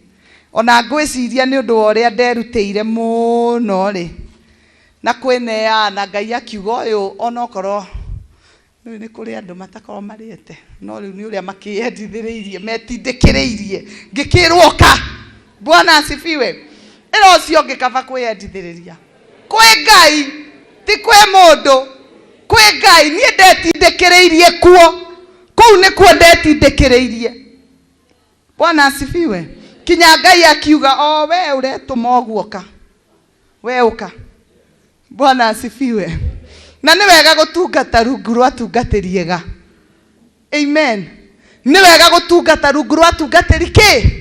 Speaker 1: Ona ngwiciria ni undu uria nderutĩire muno ri, na kwineana Ngai akiuga uyu ona okorwo ni kuri andu matakorwo mariete, no riu ni uria makiyendithĩrĩirie metindĩkĩrĩirie ngikirwo ka. Bwana asifiwe. Ira ucio ngikaba kwiyendithĩrĩria kwi Ngai, ti kwi mundu. Kwi Ngai nie ndetindĩkĩrĩirie kuo, kuu ni kuo ndetindĩkĩrĩirie. Bwana asifiwe. Kinya Ngai akiuga o we uretuma uguo ka, we uka. Bwana asifiwe. Na ni wega gutungata rungu rwa tungatĩriega. Amen. Ni wega gutungata rungu rwa tungatĩri ki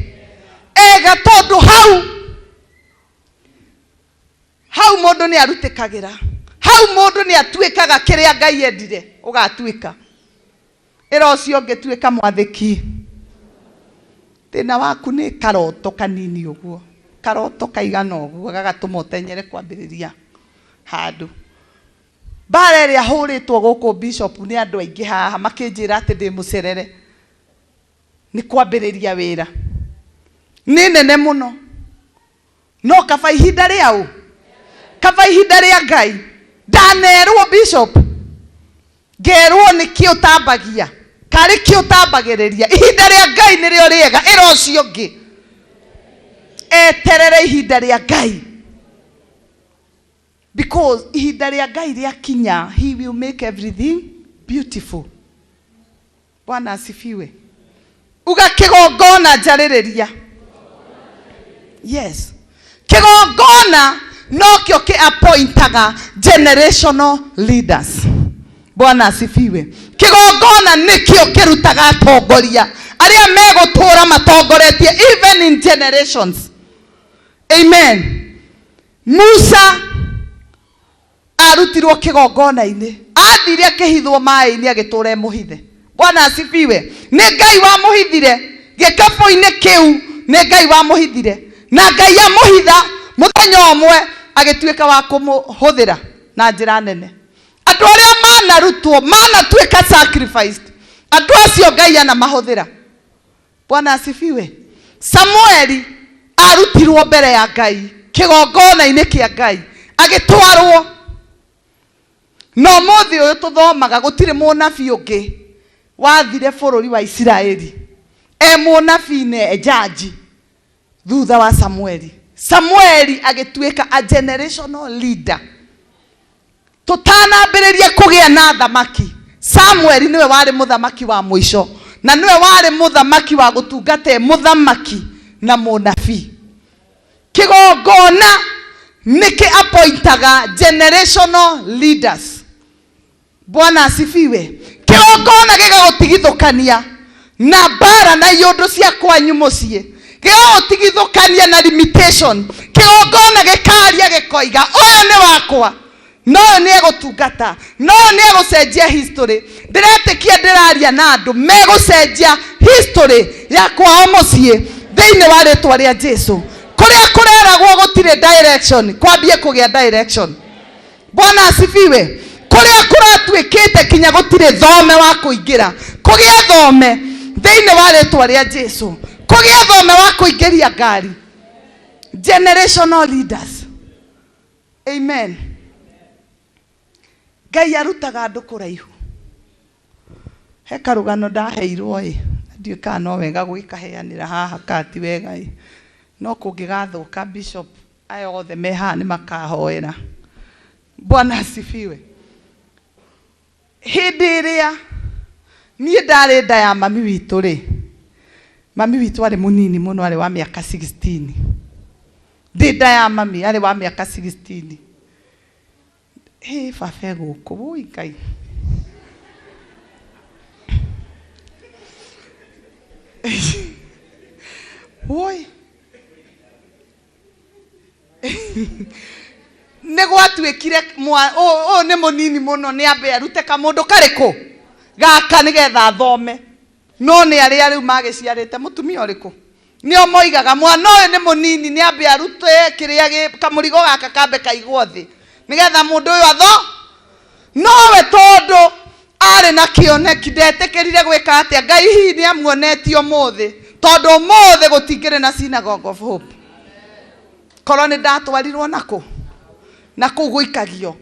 Speaker 1: ega, tondu hau mundu ni arutikagira, hau mundu ni atuikaga kiria Ngai endire ugatuika. Ira ucio ngituika mwathiki, thina waku ni karoto kanini uguo, karoto kaigana uguo gagatuma utenyere kwambiriria handu. Bara iria huritwo guku bishop ni andu aingi haha makinjira ati ndi mucerere, ni kwambiriria wira ni nene muno. No kaba ihinda riao, kaba ihinda ria Ngai. Ndanerwo bishop, ngerwo niki utambagia, kari ki utambagiriria. Ihinda ria Ngai nirio riega. Ira ucio ngi eterere ihinda ria Ngai, because ihinda ria Ngai ria kinya, he will make everything beautiful. Bwana asifiwe. Uga kigongona njarĩrĩria. Yes. Kigongona no kio ki appointaga generational leaders. Bwana asifiwe. Kigongona nikio kirutaga atongoria aria megutura matongoretie even in generations. Amen. Musa arutirwo kigongona-ini, athire akihithwo mai-ini agitura muhithe. Bwana asifiwe. Ni Ngai wa muhithire gikabu-ini kiu, ni Ngai wa muhithire, na Ngai amuhitha muthenya umwe agituika wa kumuhuthira na njira nene. Andu aria manarutwo manatuika sacrificed, andu acio Ngai ana mahuthira. Bwana asifiwe. Samueli arutirwo mbere ya Ngai kigongona-ini kia Ngai agitwarwo. No muthi uyu tuthomaga gutire munabii ungi wathire bururi wa Isiraeli munabii ne jaji thutha wa Samueli. Samueli agituika a generational leader. Tutanambiriria kugia na thamaki, Samueli niwe wari muthamaki wa mwisho, na niwe wari muthamaki wa gutungata muthamaki na munabii. Kigongona niki appointaga generational leaders. Bwana asifiwe. Kigongona gigagutigithukania na bara na yundu cia kwanyu mucii, gigagutigithukania na limitation. Kigongona gikaria gikoiga uyu ni wakwa, no ni egutungata, no ni egucenjia history. Ndiretikia ndiraria na andu megucenjia history ya kwao mucii thiini wa ritwa ria Jesu. Kuria kureragwo gutire direction, kwambie kugia direction. Bwana asifiwe. Kuria kuratuikite kinya gutire thome wa kuingira, kugia thome thiini wa ritwa ria Jesu, kugia thome wa kuingiria ngari. Generational leaders. Amen. Ngai arutaga andu kuraihu. He karugano ndaheirwo ndiu kana no wega gwikaheanira haha kati wega no kungigathuka bishop aya othe meha ni makahoera. Bwana asifiwe. Hindi iria nie ndari nda ya mami witu ri, mami witu ari munini muno, ari wa miaka 16. Ndi nda ya mami ari wa miaka 16. Baba guku wui Ngai. Woi ne gwatuikire o ne munini muno ni ambe arute kamundu kariku gaka nigetha thome, no ni aria riu magiciarite mutumia uriku nio moigaga mwana uyu ni munini ni ambe arute kiria kamurigo gaka kambe kaigwo thi nigetha mundu uyu atho. Nowe tondu ari na kioneki ndetikirire gwika atia, Ngai hihi ni amuonetie umuthi tondu umuthi gutingire na Synagogue of Hope. Korwo ni ndatwarirwo na kuguikagio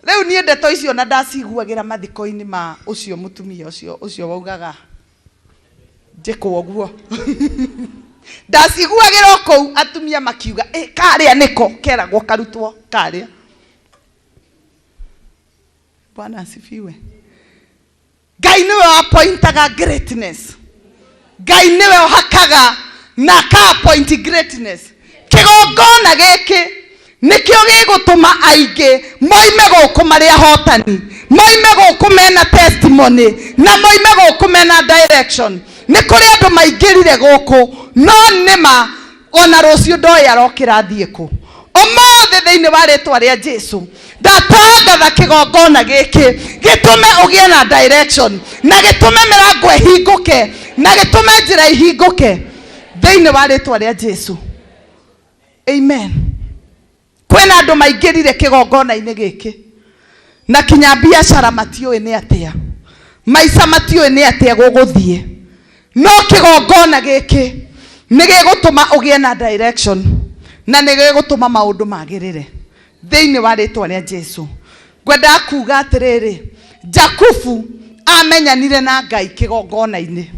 Speaker 1: riu nie ndeto icio na ndaciguagira mathiko-ini ma ucio mutumia ucio waugaga njikwo guo ndaciguagira kou atumia makiuga karia niko keragwo karutwo karia. Bwana asifiwe. Ngai niwe appointaga greatness. Ngai niwe hakaga na ka appoint greatness. Kigongona giki nikio gigutuma aingi moime guku maria hotani, moime guku mena testimony, na moime guku mena direction. Ni kuri andu maingirire guku no nima ona rucio ndoi arokira thieku. Umuthi thiini wa ritwa ria Jesu ndatangatha kigongona giki gitume ugie na direction, na gitume mirango ihinguke, na gitume njira ihinguke thiini wa ritwa ria Jesu. Amen. Kwena andu maingirire kigongona-ini giki na kinya biashara matioi ni atia, maica matioi ni atia guguthie, no kigongona giki nigigutuma ugie na direction na nigigutuma maundu magirire thiini wa ritwa ria Jesu. Ngwenda kuga atiriri, Jakubu amenyanire na Ngai kigongona-ini.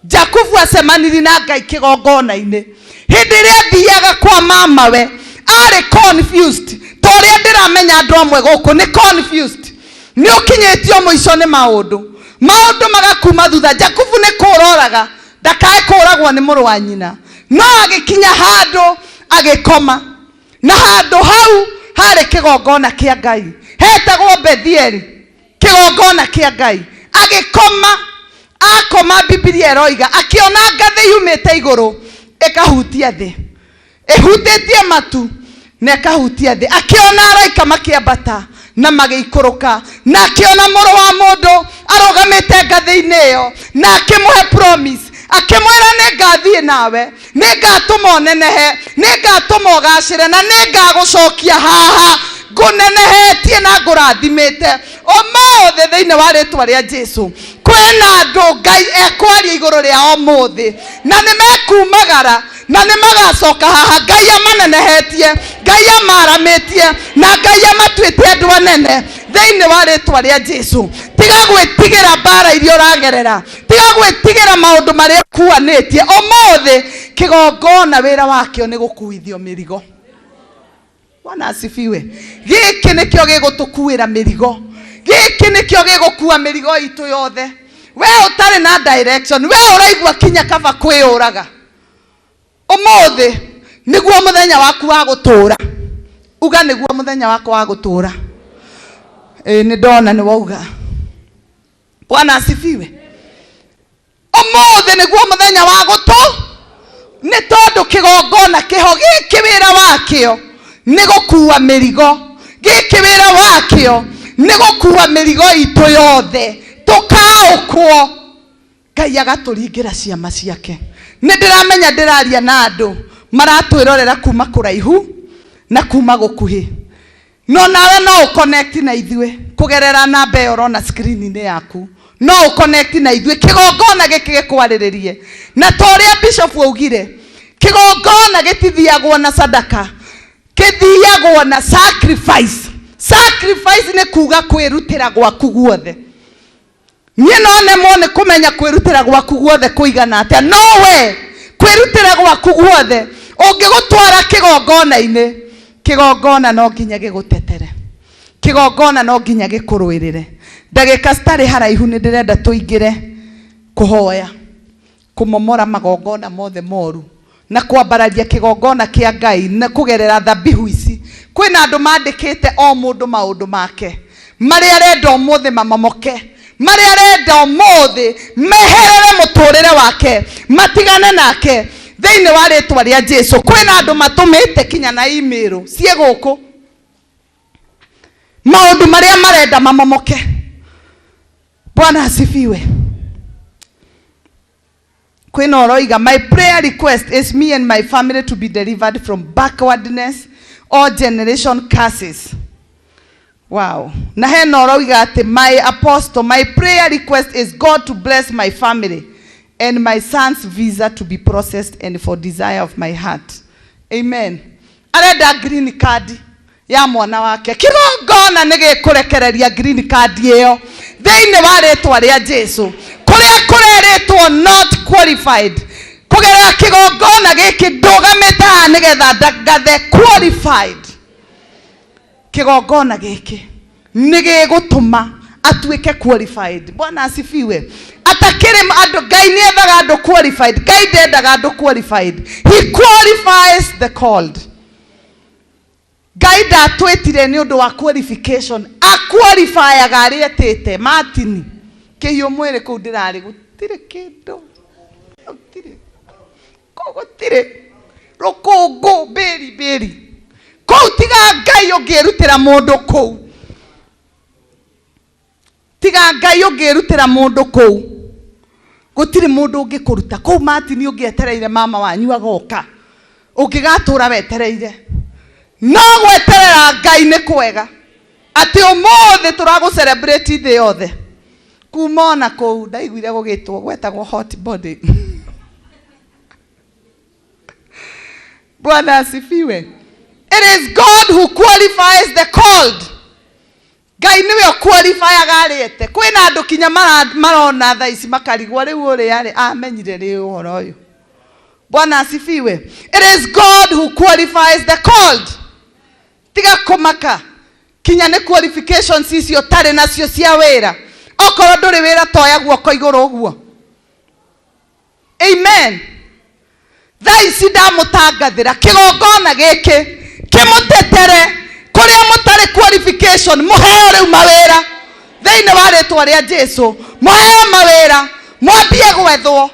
Speaker 1: Jakubu acemaniri na Ngai kigongona-ini. Hindi iria thiaga kwa mamawe ari confused, toria ndiramenya andu amwe guku ni confused, ni ukinyetio muico ni maundu magakuma thutha. Jakubu ni kuroraga ndakae kuragwo ni muru wa nyina, no agikinya handu agikoma na handu hau hari kigongona kia Ngai hetagwo Bethieli, kigongona kia Ngai. Agikoma akoma, Biblia eroiga akiona ngathi yumite iguru ikahutia thi, ihutitie matu na ikahutia thi. Akiona araika makiambata na magikuruka, na akiona muru wa mundu arugamite ngathi-ini iyo, na akimuhe promise, akimwira ningathie nawe, ningatuma nenehe, ningatuma ugacire, na ningagucokia haha ngunenehetie na ngurathimite. Umuthi thiini wa ritwa ria Jesu kwina andu Ngai ekwaria iguru ria umuthi, na nimekumagara na nimagacoka haha. Ngai amanenehetie, Ngai amaramitie, na Ngai amatuite andu anene thiini wa ritwa ria Jesu. Tiga gwitigira mbara iria uragerera, tiga gwitigira maundu maria kuanitie. Umuthi kigongona wira wakio ni gukuithio mirigo. Bwana asifiwe. Giki nikio gigutukuira mirigo, giki nikio gigukua mirigo itu yothe. We utari na direction, we uraigua kinya kaba kwiyuraga. Umuthi niguo muthenya waku wa gutura. Uga niguo muthenya wako wa gutura. Ni ndona ni wauga. Bwana asifiwe. Umuthi niguo muthenya wa gutu, ni tondu kigongona kiho giki wira wakio ni gukua mirigo, giki wira wakio ni gukua mirigo itu yothe tukaukwo. Ngai agaturingira ciama ciake. Ni ndiramenya ndiraria na andu maratwirorera kuma kuraihu na kuma gukuhi, no nawe no connect na ithue kugerera namba iyo rona screen-ini yaku. No connect na ithue, kigongona giki gikwaririe. Na toria bishop augire kigongona gitithiagwo na sadaka, kithiagwo na sacrifice. Sacrifice ni kuga kwirutira gwaku guothe. Nye no nemo ni kumenya kwirutira gwaku guothe kuigana atia. No we kwirutira gwaku guothe ungigutwara kigongona-ini, kigongona no nginya gigutetere, kigongona no nginya gikurwirire. Ndagika citari haraihu ni ndirenda tuingire kuhoya, kumomora magongona mothe moru na kwambararia kigongona kia Ngai na kugerera thabihu ici. Kwina andu mandikite o mundu maundu make mari arenda umuthi mamomoke, mari arenda umuthi meherere muturire wake, matigane nake thiini wa ritwa ria Jesu. Kwina andu matumite kinya na email cie guku maundu maria marenda mamomoke. Bwana asifiwe. Kwina oroiga my prayer request is me and my family to be delivered from backwardness or generation curses. Wow. Na hena oroiga ati my apostle, my prayer request is God to bless my family and my son's visa to be processed and for desire of my heart. Amen. Arenda green card ya mwana wake. Kigongona nigikurekereria green card iyo thiini wa ritwa ria Jesu. Kuria kureretwo not qualified kugerera kigongona giki ndugamita nigetha ngathe qualified. Kigongona giki nigigutuma atuike qualified. Bwana asifiwe. Atakire andu Ngai ni ethaga andu qualified. Ngai ndendaga andu qualified. He qualifies the called. Ngai ndatwitire ni undu wa qualification. A qualify agari etete Martin kiyo mwere ku ndirari gutire kindu gutire gutire rukungu beri ko tiga Ngai ungirutira mundu ku, tiga Ngai ungirutira mundu ku, gutire mundu ungikuruta ku. Martin ungietereire mama wanyu agoka ungigatura wetereire, no gweterera Ngai ni kwega ati umuthi turagu celebrate the yothe kumona ko ndaiguire gugitwo gwetagwo hot body. Bwana asifiwe. It is God who qualifies the called. Ngai niwe qualify agarete. Kwina andu kinya marona tha ici makarigwa riu uri yari amenyire ri uhoro uyu. Bwana asifiwe. It is God who qualifies the called. Tiga kumaka kinya ne qualifications icio tare nacio cia wira. Okoro nduri wira toya guoko iguru uguo. Amen. Tha ici ndamutangathira kigongona giki mutetere kuria mutari qualification muheo riu mawira thiini wa ritwa ria Jesu muheo mawira mwambie gwethwo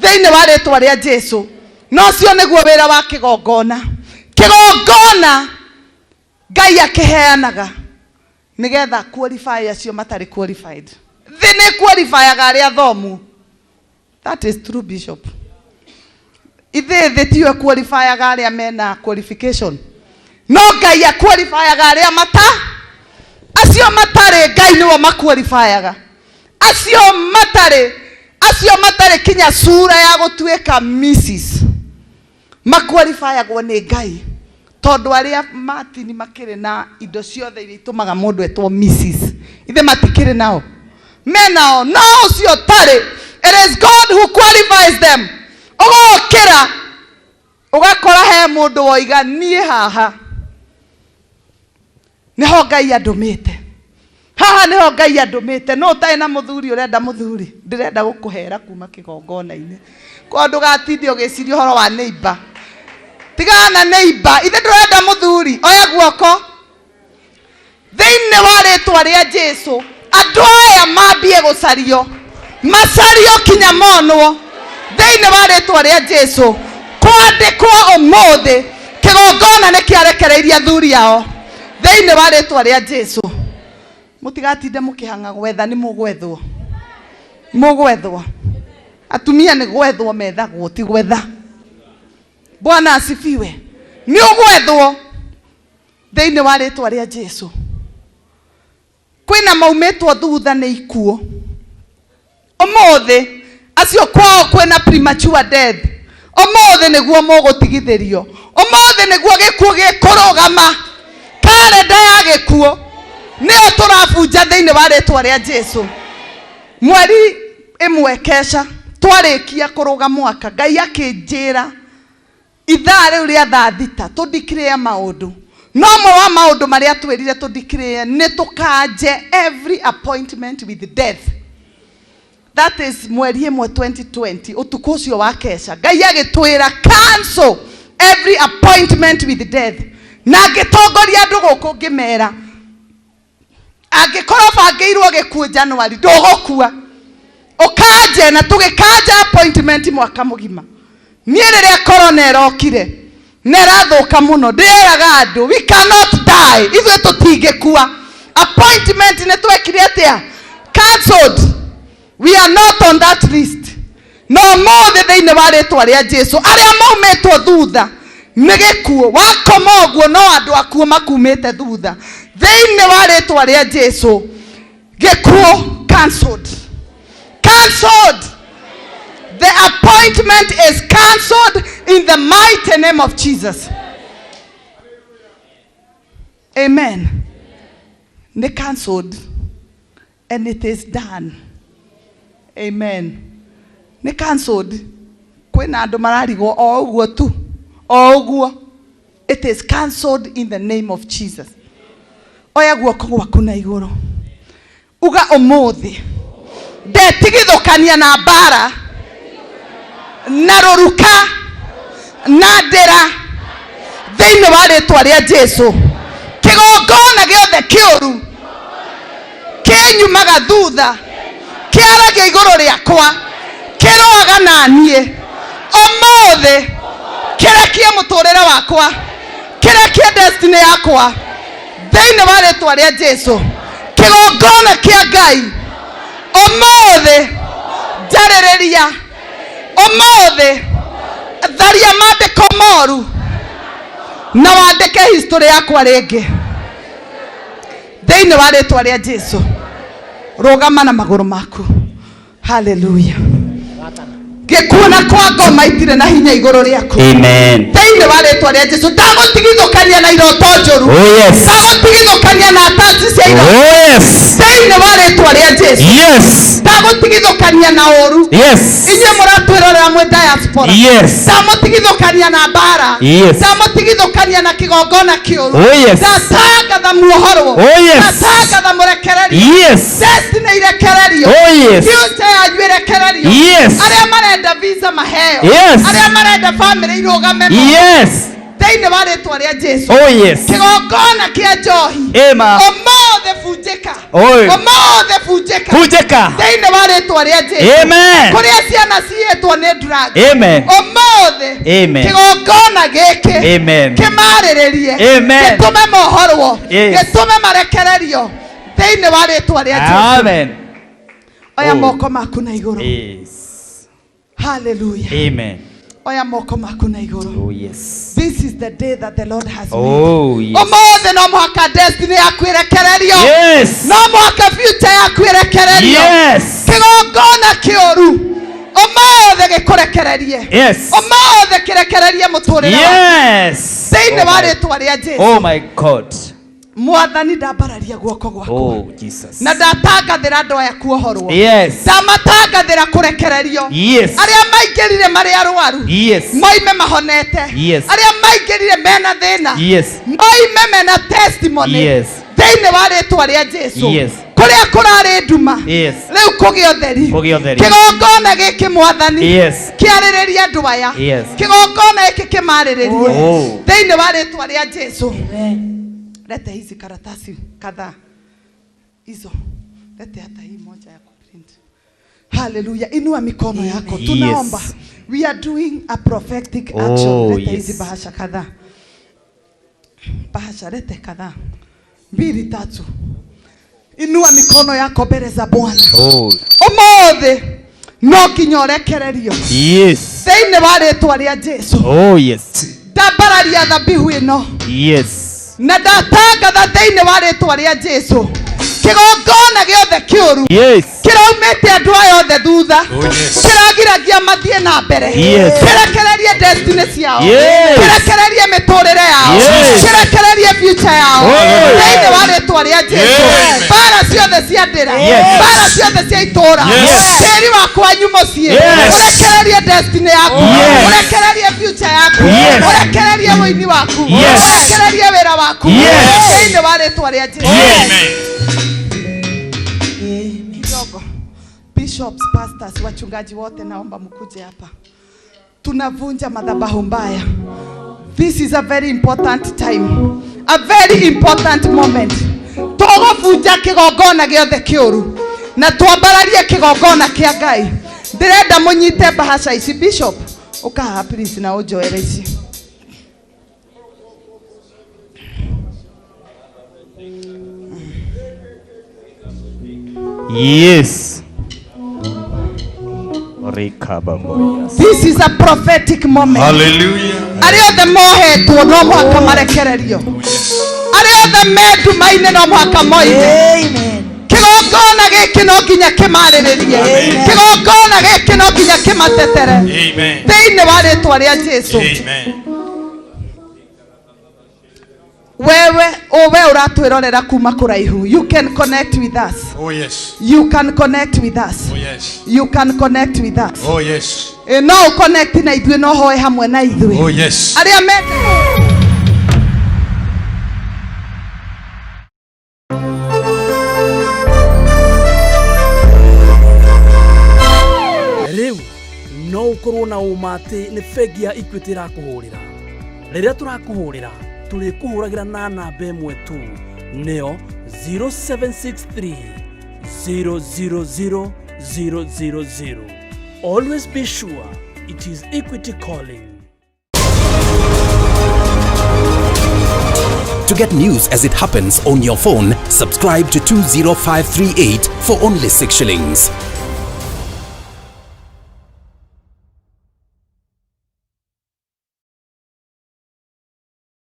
Speaker 1: thiini wa ritwa ria Jesu no cio niguo wira wa kigongona Ngai akiheanaga nigetha qualify acio matari qualified thini qualifyaga aria thomu. That is true, Bishop. Ithe tiwe qualifyaga aria mena qualification no Ngai a qualifyaga aria acio matari Ngai niwo maqualifyaga acio matari kinya sura ya gutuika Mrs. maqualifyagwo ni Ngai tondu aria matini makire na indo ciothe iria itumaga mundu etwo Mrs. Ithe matikire nao menao no cio tari. It is God who qualifies them. Ogokira ugakora he mundu woiga nie haha niho Ngai andumite haha niho Ngai andumite no utai na muthuri urenda muthuri ndirenda gukuhera kuma kigongona-ini kwa ndugatindi ugiciria horo wa neighbor tigana neighbor ithe ndurenda muthuri oya guoko thiini wa ritwa ria Jesu andu aya mambie gucario macario kinya monwo thiini wa ritwa ria Jesu kwandikwo umuthi kigongona nikiarekereirie athuri ao thiini wa ritwa ria Jesu mutigatinde mukihanga gwetha ni mugwethwo atumia ni gwethwo methagwo ti gwetha. Bwana asifiwe. Ni ugwethwo thiini wa ritwa ria Jesu. Kwina maumetwo thutha ni ikuo umuthi acio kwao kwina premature death umuthi niguo mugutigithirio umuthi niguo gikuo gikurugama kalenda ya gikuo niyo turabunja thiini wa ritwa ria Jesu. Mweri imwe kesha twarikia kuruga mwaka Ngai akinjira ithaa riu ria thaa thita tudikire maundu no mwe wa maundu maria twirire tudikire ni tukanje every appointment with death. That is mweri imwe 2020 utuku ucio wa kesha Ngai agitwira cancel every appointment with death na gitongoria andu guku ngimera angikorwo bangiirwo gikuo January ndugukua ukanje na tugikanja appointment mwaka mugima. Nie riria corona irokire nerathuka muno ndiraga andu we cannot die ithuĩ tutingĩkua appointment nĩ twekire atia cancelled. We are not on that list. No mothe thiini wa ritwa ria Jesu aria maumetwo thutha nĩ gĩkuo wakoma ũguo no andu akuo makumĩte thutha thiini wa ritwa ria Jesu gĩkuo cancelled. The appointment is cancelled in the mighty name of Jesus. Amen. They cancelled and it is done. Amen. They cancelled. Kwena andu mararigo o uguo tu. O uguo. It is cancelled in the name of Jesus. Oya guoko gwaku na iguru. Uga umuthi. Ndetigithukania na bara na ruruka na ndira thiini wa ritwa ria Jesu kigongona giothe kiuru kinyumaga thutha kiaragia iguru riakwa kiroaga na nie umuthi kirekie muturire wakwa kirekie destiny yakwa thiini wa ritwa ria Jesu kigongona kia Ngai umuthi jaririria umuthi tharia mandiko moru na wandike history yakwa ringi thiini wa ritwa ria Jesu. Rugama na maguru maku. Hallelujah. Gikuona kwa ngoma itire na hinya iguru riaku.
Speaker 2: Amen.
Speaker 1: Thiini wa ritwa ria Jesu ndagutigithukania na iroto njuru.
Speaker 2: Oh yes.
Speaker 1: Ndagutigithukania na atasi cia iroto.
Speaker 2: Oh yes.
Speaker 1: Thiini wa ritwa ria Jesu.
Speaker 2: Yes.
Speaker 1: Ndagutigithukania na oru.
Speaker 2: Yes.
Speaker 1: Inye muratwirora mwe diaspora.
Speaker 2: Yes.
Speaker 1: Ndamutigithukania na bara.
Speaker 2: Yes.
Speaker 1: Ndamutigithukania na kigongona kiuru.
Speaker 2: Oh yes.
Speaker 1: Ndatangatha muhoro.
Speaker 2: Oh yes.
Speaker 1: Ndatangatha murekererio.
Speaker 2: Yes.
Speaker 1: Destiny irekererio.
Speaker 2: Oh yes.
Speaker 1: Future yanyu irekererio.
Speaker 2: Yes.
Speaker 1: Aria marenda visa maheo.
Speaker 2: Yes.
Speaker 1: Aria marenda family irugame.
Speaker 2: Yes.
Speaker 1: Thĩinĩ wa rĩĩtwa rĩa Jesu.
Speaker 3: Oh yes.
Speaker 1: Kĩgongona kĩa njohi.
Speaker 3: Ema.
Speaker 1: Ũmũthĩ bunjĩka.
Speaker 3: Oi.
Speaker 1: Ũmũthĩ bunjĩka.
Speaker 3: Bunjĩka.
Speaker 1: Thĩinĩ wa rĩĩtwa rĩa Jesu.
Speaker 3: Amen.
Speaker 1: Kũrĩa ciana ciĩtwo nĩ drug.
Speaker 3: Amen.
Speaker 1: Ũmũthĩ.
Speaker 3: Amen.
Speaker 1: Kĩgongona gĩkĩ.
Speaker 3: Amen.
Speaker 1: Kĩmarĩrĩrie.
Speaker 3: Amen.
Speaker 1: Gĩtũme mohorwo.
Speaker 3: Yes.
Speaker 1: Gĩtũme marekererio. Thĩinĩ wa rĩĩtwa rĩa Jesu.
Speaker 3: Amen.
Speaker 1: Oya moko maku na igũrũ.
Speaker 3: Yes.
Speaker 1: Hallelujah.
Speaker 3: Amen.
Speaker 1: Oya moko maku na igũrũ.
Speaker 3: Oh yes.
Speaker 1: This is the day that the Lord has made.
Speaker 3: Oh yes.
Speaker 1: Ũmũthĩ no mũhaka destiny yaku ĩrekererio.
Speaker 3: Yes.
Speaker 1: No mũhaka future yaku ĩrekererio.
Speaker 3: Yes.
Speaker 1: Kĩgongona kĩũru. Ũmũthĩ gĩkũrekererie.
Speaker 3: Yes.
Speaker 1: Ũmũthĩ kĩrekererie mũtũrĩre waku.
Speaker 3: Yes.
Speaker 1: Thĩinĩ wa rĩĩtwa rĩa Jesu.
Speaker 3: Oh my God.
Speaker 1: Mwathani ndambararia guoko gwakwa.
Speaker 3: Oh Jesus.
Speaker 1: Na ndatangathĩra andũ aya kuohorwo.
Speaker 3: Yes.
Speaker 1: Ndamatangathĩra kũrekererio.
Speaker 3: Yes.
Speaker 1: Arĩa maingĩrire marĩ arwaru.
Speaker 3: Yes.
Speaker 1: Moime mahonete.
Speaker 3: Yes.
Speaker 1: Arĩa maingĩrire mena thĩna.
Speaker 3: Yes.
Speaker 1: Moime mena testimony.
Speaker 3: Yes.
Speaker 1: Thĩinĩ wa rĩĩtwa rĩa Jesu.
Speaker 3: Yes.
Speaker 1: Kũrĩa kũrarĩ nduma.
Speaker 3: Yes.
Speaker 1: Rĩu kũgĩe ũtheri.
Speaker 3: Kũgĩe ũtheri.
Speaker 1: Kĩgongona gĩkĩ Mwathani.
Speaker 3: Yes.
Speaker 1: Kĩarĩrĩria andũ aya.
Speaker 3: Yes.
Speaker 1: Kĩgongona gĩkĩ kĩmarĩrĩrie.
Speaker 3: Oh.
Speaker 1: Thĩinĩ wa rĩĩtwa rĩa Jesu. Lete hizi karatasi kadhaa. Hizo. Lete hata hii moja ya kuprint. Hallelujah. Inua mikono yako. Tunaomba.
Speaker 3: Yes.
Speaker 1: We are doing a prophetic action. Lete hizi
Speaker 3: yes.
Speaker 1: bahasha kadhaa. Bahasha lete kadhaa. 2 3. Inua mikono yako mbele za Bwana.
Speaker 3: Oh.
Speaker 1: Ũmũthĩ no nginya ũrekererio.
Speaker 3: Yes.
Speaker 1: Thĩinĩ wa rĩĩtwa rĩa Jesu.
Speaker 3: Oh yes.
Speaker 1: Ndambararia thabihu ĩno.
Speaker 3: Yes.
Speaker 1: Na ndatangatha thĩinĩ wa rĩĩtwa rĩa Jesu. Kĩgongona gĩothe kĩũru.
Speaker 3: Yes.
Speaker 1: Kĩraumĩte andũ aya othe thutha. Kĩragiragia mathiĩ na mbere.
Speaker 3: Yes.
Speaker 1: Kĩrekererie destiny ciao.
Speaker 3: Yes.
Speaker 1: Kĩrekererie mĩtũrĩre yao.
Speaker 3: Yes.
Speaker 1: Kĩrekererie future yao.
Speaker 3: Oh.
Speaker 1: Thĩinĩ wa rĩĩtwa rĩa Jesu.
Speaker 3: Yes.
Speaker 1: Bara ciothe cia ndĩra.
Speaker 3: Yes.
Speaker 1: Bara ciothe cia itũũra.
Speaker 3: Yes.
Speaker 1: Tĩĩri wa kwanyu mũciĩ.
Speaker 3: Yes.
Speaker 1: Ũrekererie destiny yaku.
Speaker 3: Yes.
Speaker 1: Ũrekererie future yaku.
Speaker 3: Yes.
Speaker 1: Ũrekererie wĩini waku.
Speaker 3: Yes.
Speaker 1: Ũrekererie wĩra waku.
Speaker 3: Yes.
Speaker 1: Thĩinĩ wa rĩĩtwa rĩa Jesu. Kidogo. Bishops, pastors, wachungaji wote naomba mkuje hapa. Tunavunja madhabahu mbaya. This is a very important time. A very important moment. Tũgũbunja kĩgongona gĩothe kĩũru. Na twambararie kĩgongona kĩa Ngai. Ndĩrenda mũnyite bahasha ici. Bishop, ũka haha please na ũnjoere ici.
Speaker 3: Yes.
Speaker 1: This is a prophetic moment.
Speaker 4: Hallelujah.
Speaker 1: Arĩa othe mohetwo no mũhaka marekererio. Arĩa othe mendumaine no mũhaka moime. Amen. Kĩgongona gĩkĩ no nginya kĩmarĩrĩrie. Kĩgongona gĩkĩ no nginya kĩmatetere.
Speaker 4: Amen.
Speaker 1: Thĩinĩ wa rĩĩtwa rĩa Jesu.
Speaker 4: Amen.
Speaker 1: Wewe uratwĩrorera kuma kũraihu. You can connect with us.
Speaker 4: Oh yes.
Speaker 1: You can connect with us.
Speaker 4: Oh yes.
Speaker 1: You can connect with us.
Speaker 4: Oh yes.
Speaker 1: No connect na ithuĩ no hoe hamwe na ithuĩ.
Speaker 4: Oh yes.
Speaker 1: Arĩa me
Speaker 5: Rĩu no ũkorwo na ũma atĩ nĩ bengi ya Equity ĩrakũhũrĩra. Rĩrĩa tũrakũhũrĩra tũrĩkũhũragĩra na namba ĩmwe tu, nĩyo 0763 000 000. Always be sure it is Equity calling.
Speaker 6: To get news as it happens on your phone, subscribe to 20538 for only 6 shillings.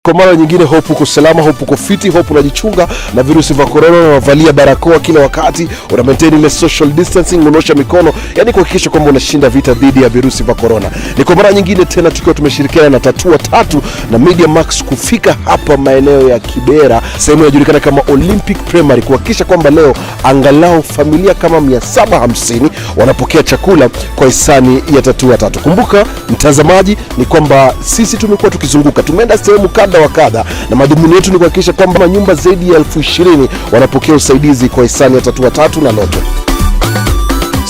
Speaker 7: Kwa mara nyingine, hope uko salama, hope uko fiti, hope unajichunga na virusi vya corona, unavalia barakoa kila wakati, una maintain ile social distancing, unaosha mikono, yani kuhakikisha kwamba unashinda vita dhidi ya virusi vya corona. Ni kwa mara nyingine tena tukiwa tumeshirikiana na Tatua Tatu na Media Max kufika hapa maeneo ya Kibera, sehemu inajulikana kama Olympic Primary, kuhakikisha kwamba leo angalau familia kama 750 wanapokea chakula kwa hisani ya Tatua Tatu. Kumbuka mtazamaji, ni kwamba sisi tumekuwa tukizunguka, tumeenda sehemu kadha wa kadha, na madhumuni yetu ni kuhakikisha kwamba nyumba zaidi ya 20,000 wanapokea usaidizi kwa hisani ya Tatua Tatu na Loto.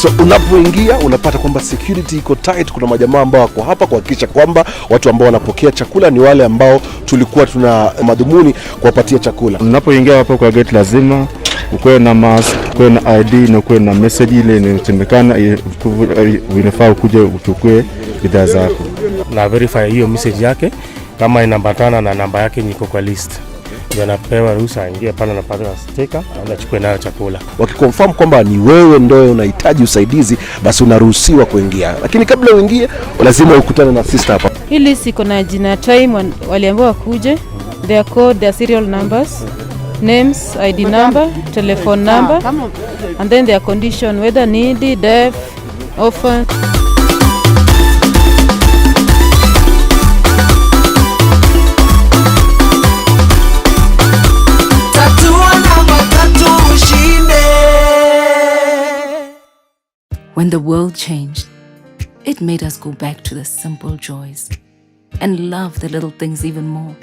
Speaker 7: So unapoingia unapata kwamba security iko tight. Kuna majamaa ambao wako hapa kuhakikisha kwamba watu ambao wanapokea chakula ni wale ambao tulikuwa tuna madhumuni kuwapatia chakula.
Speaker 4: Unapoingia hapo kwa gate lazima ukuwe na mask, ukuwe na ID na ukuwe na message ile inasemekana inafaa ukuje uchukue bidhaa zako.
Speaker 8: Na verify hiyo message yake kama inaambatana na namba yake niko kwa list. Ndio anapewa ruhusa aingie pale na pale sticker anachukua nayo chakula.
Speaker 7: Wakiconfirm kwamba ni wewe ndio unahitaji usaidizi, basi unaruhusiwa kuingia. Lakini kabla uingie lazima ukutane na sister hapa.
Speaker 9: Hili siko na jina time waliambiwa wakuje, their code, their serial numbers, names, ID number, telephone number, and then their condition, whether needy, deaf, orphan.
Speaker 10: When the world changed, it made us go back to the simple joys and love the little things even more,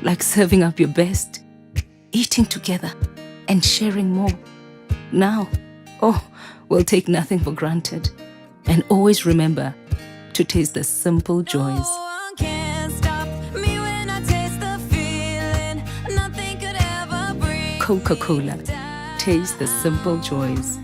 Speaker 10: like serving up your best, eating together, and sharing more. Now, we'll take nothing for granted and always remember to taste the simple joys. Coca-Cola. Taste the simple joys.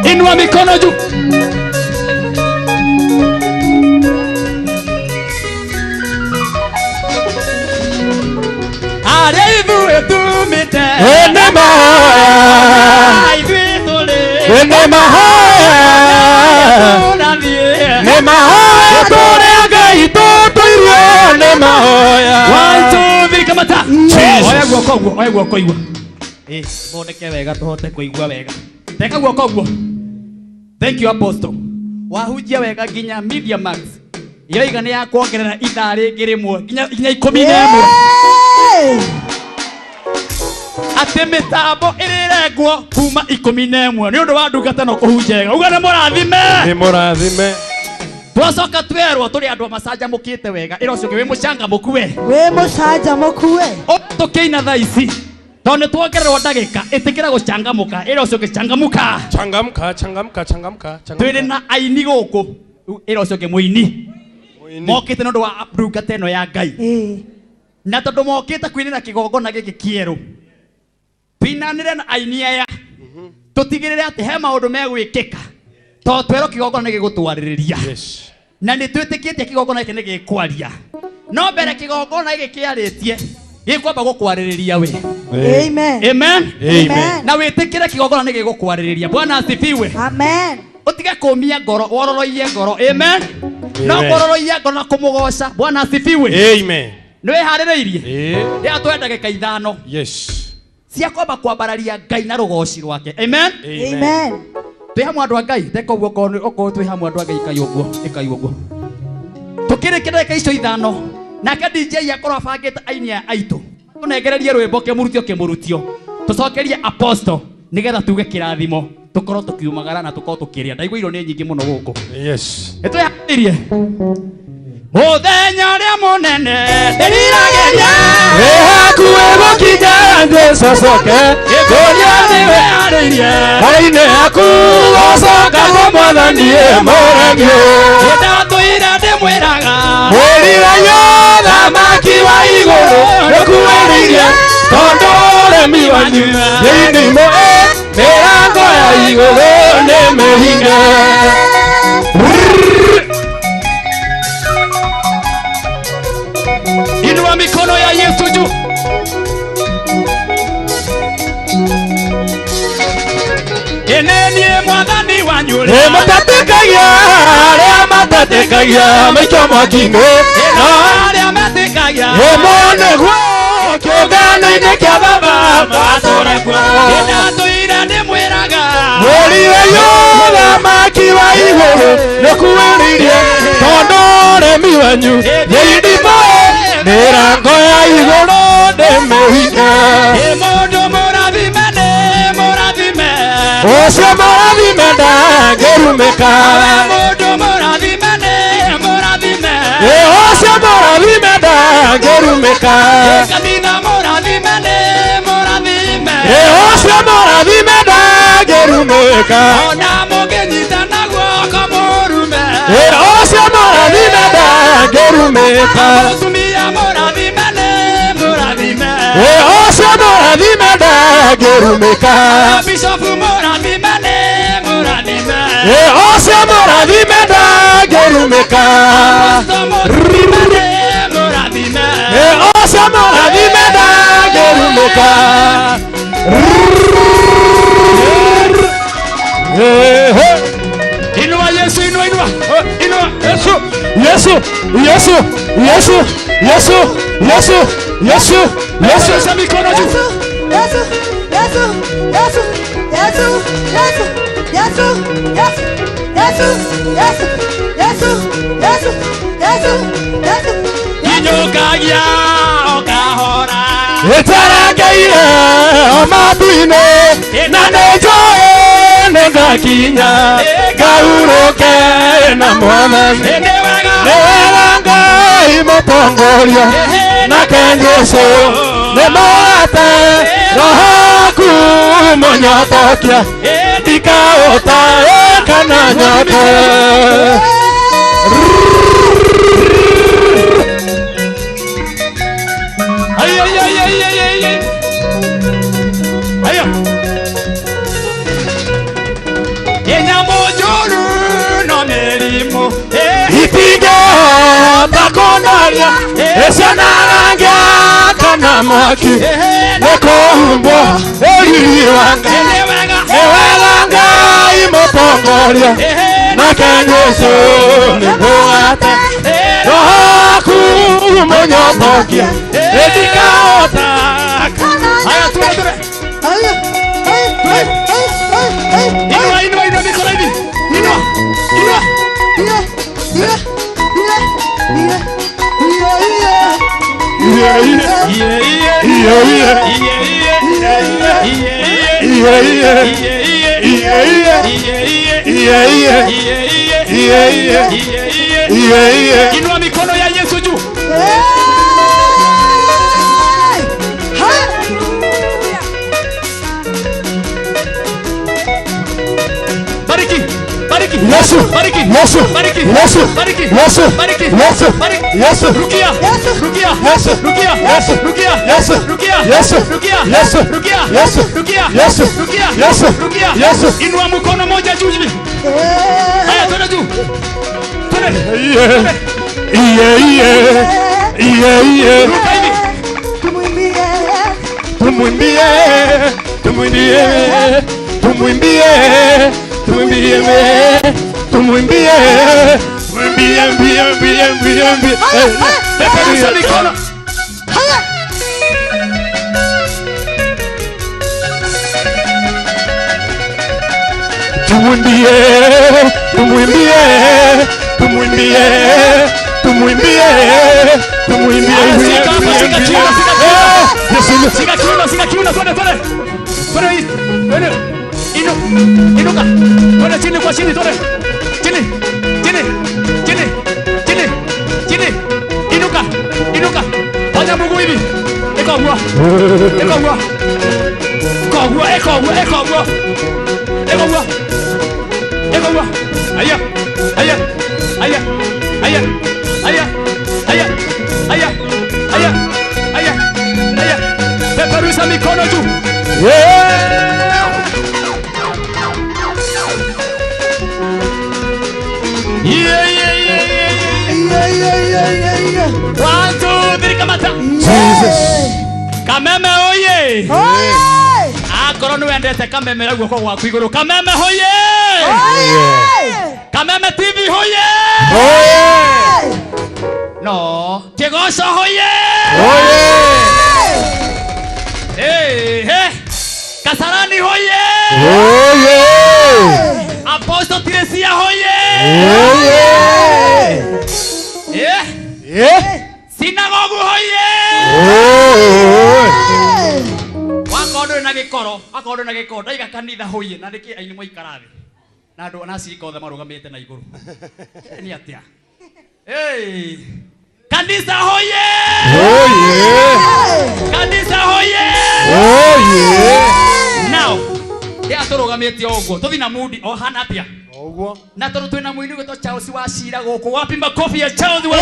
Speaker 5: Inua mikono juu. Thank you Apostle. Wahujia wega ginya Media Max. Iyo igane ya kuongerera ithari ngirimwe ginya 11. Ate mitambo iriregwo kuma 11 ni undu wa ndungata no kuhunjega ugane murathime ni murathime twacoka twerwo turi andu masanja mukite wega irocio wi mucanga mukuwe tukiina thaa ici tone twongererwo ndagika itikira gucangamuka irocio gichangamuka changamka twiri na aini guku irocio ngimuini mokite nondu wa ndungata eno ya Ngai na tondu mokite kwinira kigongona giki kieru twinanire na aini aya tutigirire ati he maundu megwikika
Speaker 11: to twero kigogona nĩ gĩgũtwarĩrĩria na nĩ twĩtĩkĩtie kigogona gĩkĩ nĩ gĩkwaria no mbere kigogona gĩkĩ kĩarĩtie gĩkwamba gũkwarĩrĩria we.
Speaker 12: Amen.
Speaker 11: Amen.
Speaker 12: Amen.
Speaker 11: Na wĩtĩkĩre kigogona nĩ gĩgũkwarĩrĩria. Bwana asifiwe.
Speaker 12: Amen.
Speaker 11: Utige kũmia ngoro wororoie ngoro. Amen. No wororoie ngoro na kũmũgoca. Bwana asifiwe.
Speaker 8: Amen.
Speaker 11: Nĩ wĩharĩrĩirie rĩa twenda ndagĩka ithano cia kwamba kwambararia Ngai na rũgoci rwake. Amen.
Speaker 12: Amen.
Speaker 11: Twĩ hamwe andũ a Ngai teka ũguo okorwo twĩ hamwe andũ a Ngai ĩkai ũguo tũkĩrĩkia ndagĩka icio ithano nake DJ akorwo abangĩte ainia aitũ tũnengererie rwĩmbo kĩmurutio tũcokerie apostle nĩgetha tuge kĩrathimo tukorwo tukiumagara na tukorwo tukĩrĩa ndaiguirwo nĩ nyingĩ mũno gũkũ. Nĩtwĩharĩirie mũthenya ũrĩa mũnene ndĩrirageria hakuhĩ gũkinya Jesũ acoke gĩkũria nĩwĩharĩirie ngai-inĩ yaku gũcoka kwa Mwathani mũremio nĩndatũire ndĩmwĩraga mũrirayo thamaki wa igũrũ nĩkuĩrĩirie tondũ ũremi wanyu thĩinĩ mĩrango ya igũrũ nĩmĩhinge. Inua mikono ya Yesu juu. Enenie Mwathani wanyu rĩa matatĩkagia maitho mwaki-inĩ no arĩa metĩkagia mũnĩguo kĩũngano-inĩ kĩa Baba matũũre kuo nĩndatũire ndĩmwĩraga mũrirayo thamaki wa igũrũ nĩkuĩrĩirie tondũ ũremi wanyu thĩinĩ mĩrango ya igũrũ ndĩmĩhinge. Mũndũ mũrathime nĩ mũrathime ũcio mũrathime ndangĩrumĩka. Mũndũ mũrathime nĩ mũrathime ũcio mũrathime ndangĩrumĩka. Kanitha mũrathime nĩ mũrathime ũcio mũrathime ndangĩrumĩka. Ona mũngĩnyitana guoko mũrume ũcio mũrathime ndangĩrumĩka. Mũtumia mũrathime nĩ mũrathime ũcio mũrathime ndangĩrumĩka. Bishofu mũrathime nĩ mũrathime ũcio mũrathime ndangĩrumĩka. Apostle mũrathime nĩ mũrathime ũcio mũrathime ndangĩrumĩka. Inua Yesu, inua Yesu, Yesu, Yesu, Yesu, Yesu, Yesu, Yesu, Yesu, Yesu mikono juu.
Speaker 12: Yesu, Yesu, Yesu, Yesu, Yesu, Yesu, Yesu, Yesu, Yesu, Yesu, Yesu, Yesu, Yesu.
Speaker 11: Inyokagia okahora
Speaker 8: ĩtarangeire o matu-inĩ na nĩnjũĩ nĩngakinya ngahurũke na Mwathani. Nĩ wega Ngai mũtongoria nake Jesũ nĩ mũrate roho kũmũnyotokia ndikaũtae kana nyote. Esanaranga kana maki nekohumbo eriwanga ewelanga imopongoria nakenyeso niboata rohaku monyotokia edikaota aya tuwe inua mikono hivi inua inua mikono ya Yesu juu. Bariki Yesu, bariki Yesu, bariki Yesu, bariki Yesu, bariki Yesu, bariki Yesu, rukia Yesu, rukia Yesu, rukia Yesu, rukia Yesu, rukia Yesu, rukia Yesu, rukia Yesu, rukia Yesu, rukia Yesu, rukia Yesu. Inua mkono moja juu hivi. Peperusha mikono. Siga kiuno, twende. Inuka. Twende chini kwa chini, twende. Chini. Inuka. Fanya mguu hivi. Eko gua. Aya. Peperusha mikono juu. One, two, three, kamata. Jesus. Kameme oye. Akoro nuendete kameme raguo kwa gwaku iguru. Kameme hoye. Kameme TV hoye. No, Kigosho hoye. Hey. Kasarani hoye. Apostle Teresia hoye. Sinagogu hoye. Wakondo na gikoro ndaiga kanitha hoye na ndiki aini moikarathi na andu na cika othe marugamite na iguru ni atia kanisa hoye. Kanisa hoye. Now ya turugamite oguo tuthi na mudi o hana atia oguo na tondu twina muini gwetwo Charles wa Shira guku wapi makofi ya Charles wa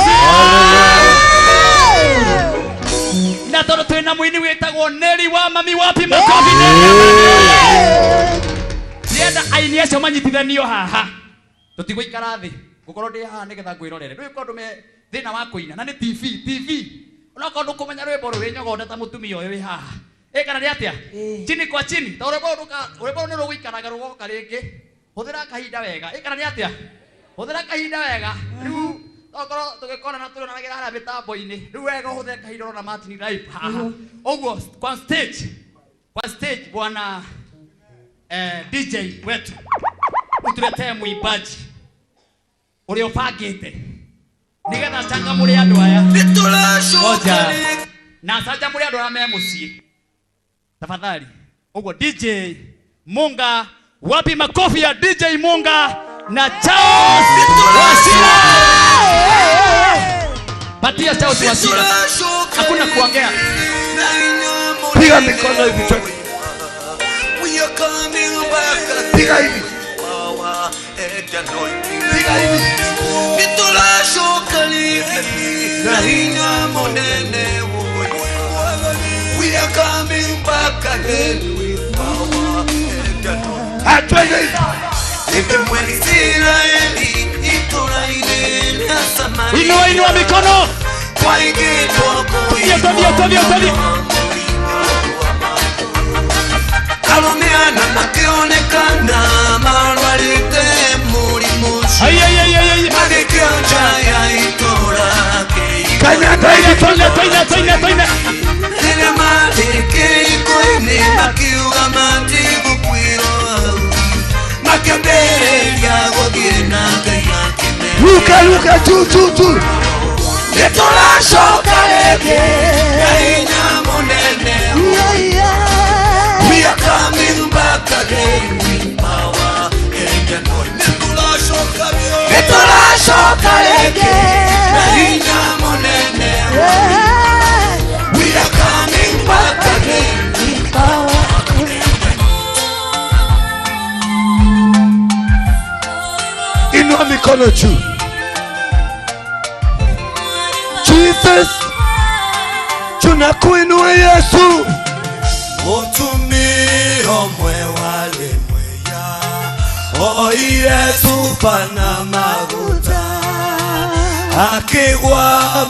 Speaker 8: na tondu twina muini wetagwo Neri wa mami wapi makofi nienda aini acio manyitithanio haha tutigũikara thi gukorwo ndi haha nigetha ngwirorere ndui kondu me thina wa kuina na ni TV ona kondu kumenya rwimbo ruri nyogonda ta mutumia uyu wi haha kana ni atia chini kwa chini ta urebo ni rugũikaraga rugoka ringi huthira kahinda wega kana ni atia huthira kahinda wega riu okoro tugikona na turona nagira hara mitambo-ini riu wega huthira kahinda na Martin live haha oguo kwa stage bwana DJ wetu utuletee muimbaji uri ubangite nigetha changa muri andu aya ngoja na sanja muri andu aya me mucii tafadhali ugo DJ Munga wapi makofi ya DJ Munga na Charles Wasira. Patia Charles Wasira, hakuna kuongea, piga mikono hivi chini, piga hivi, piga hivi, we are coming back again with power and anointing. Inua mikono. Todi. Kalomeana makionekana marwarite muri mushi. Ay. Madekianja ya itora ke. Kanya toina. Nina madeke ikoine makiuga matibu kwiro. Makambere ya gogiena kaya kime. Luka tu. Netola shoka leke. Yaina monene. We are coming back again with power and anointing. Netola shoka leke. Yaina monene. We are coming back again with power. Inua mikono juu. Jesus, tunakuinua Yesu. Utumio mwe wale mweya. Oh Yesu pana maguta. akigwa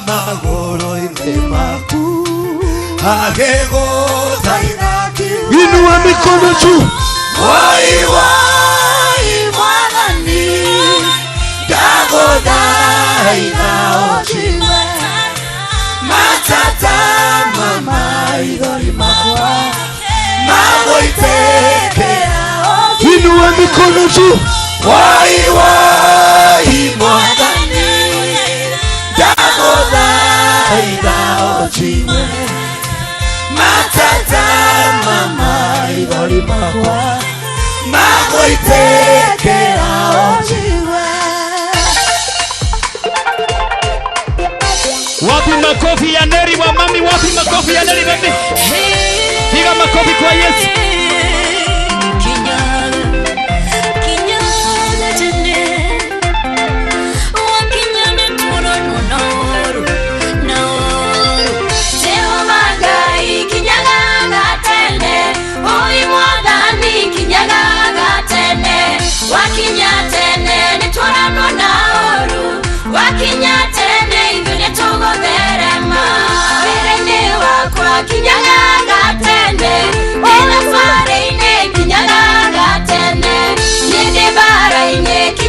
Speaker 8: magoro-inĩ maku agĩgũthaitha kiugo. Inua mikono juu. Wai wai Mwathani ndagũthaitha ũnjigue matata maitho-inĩ makwa magũitĩkĩra. Inua mikono juu. Wai wai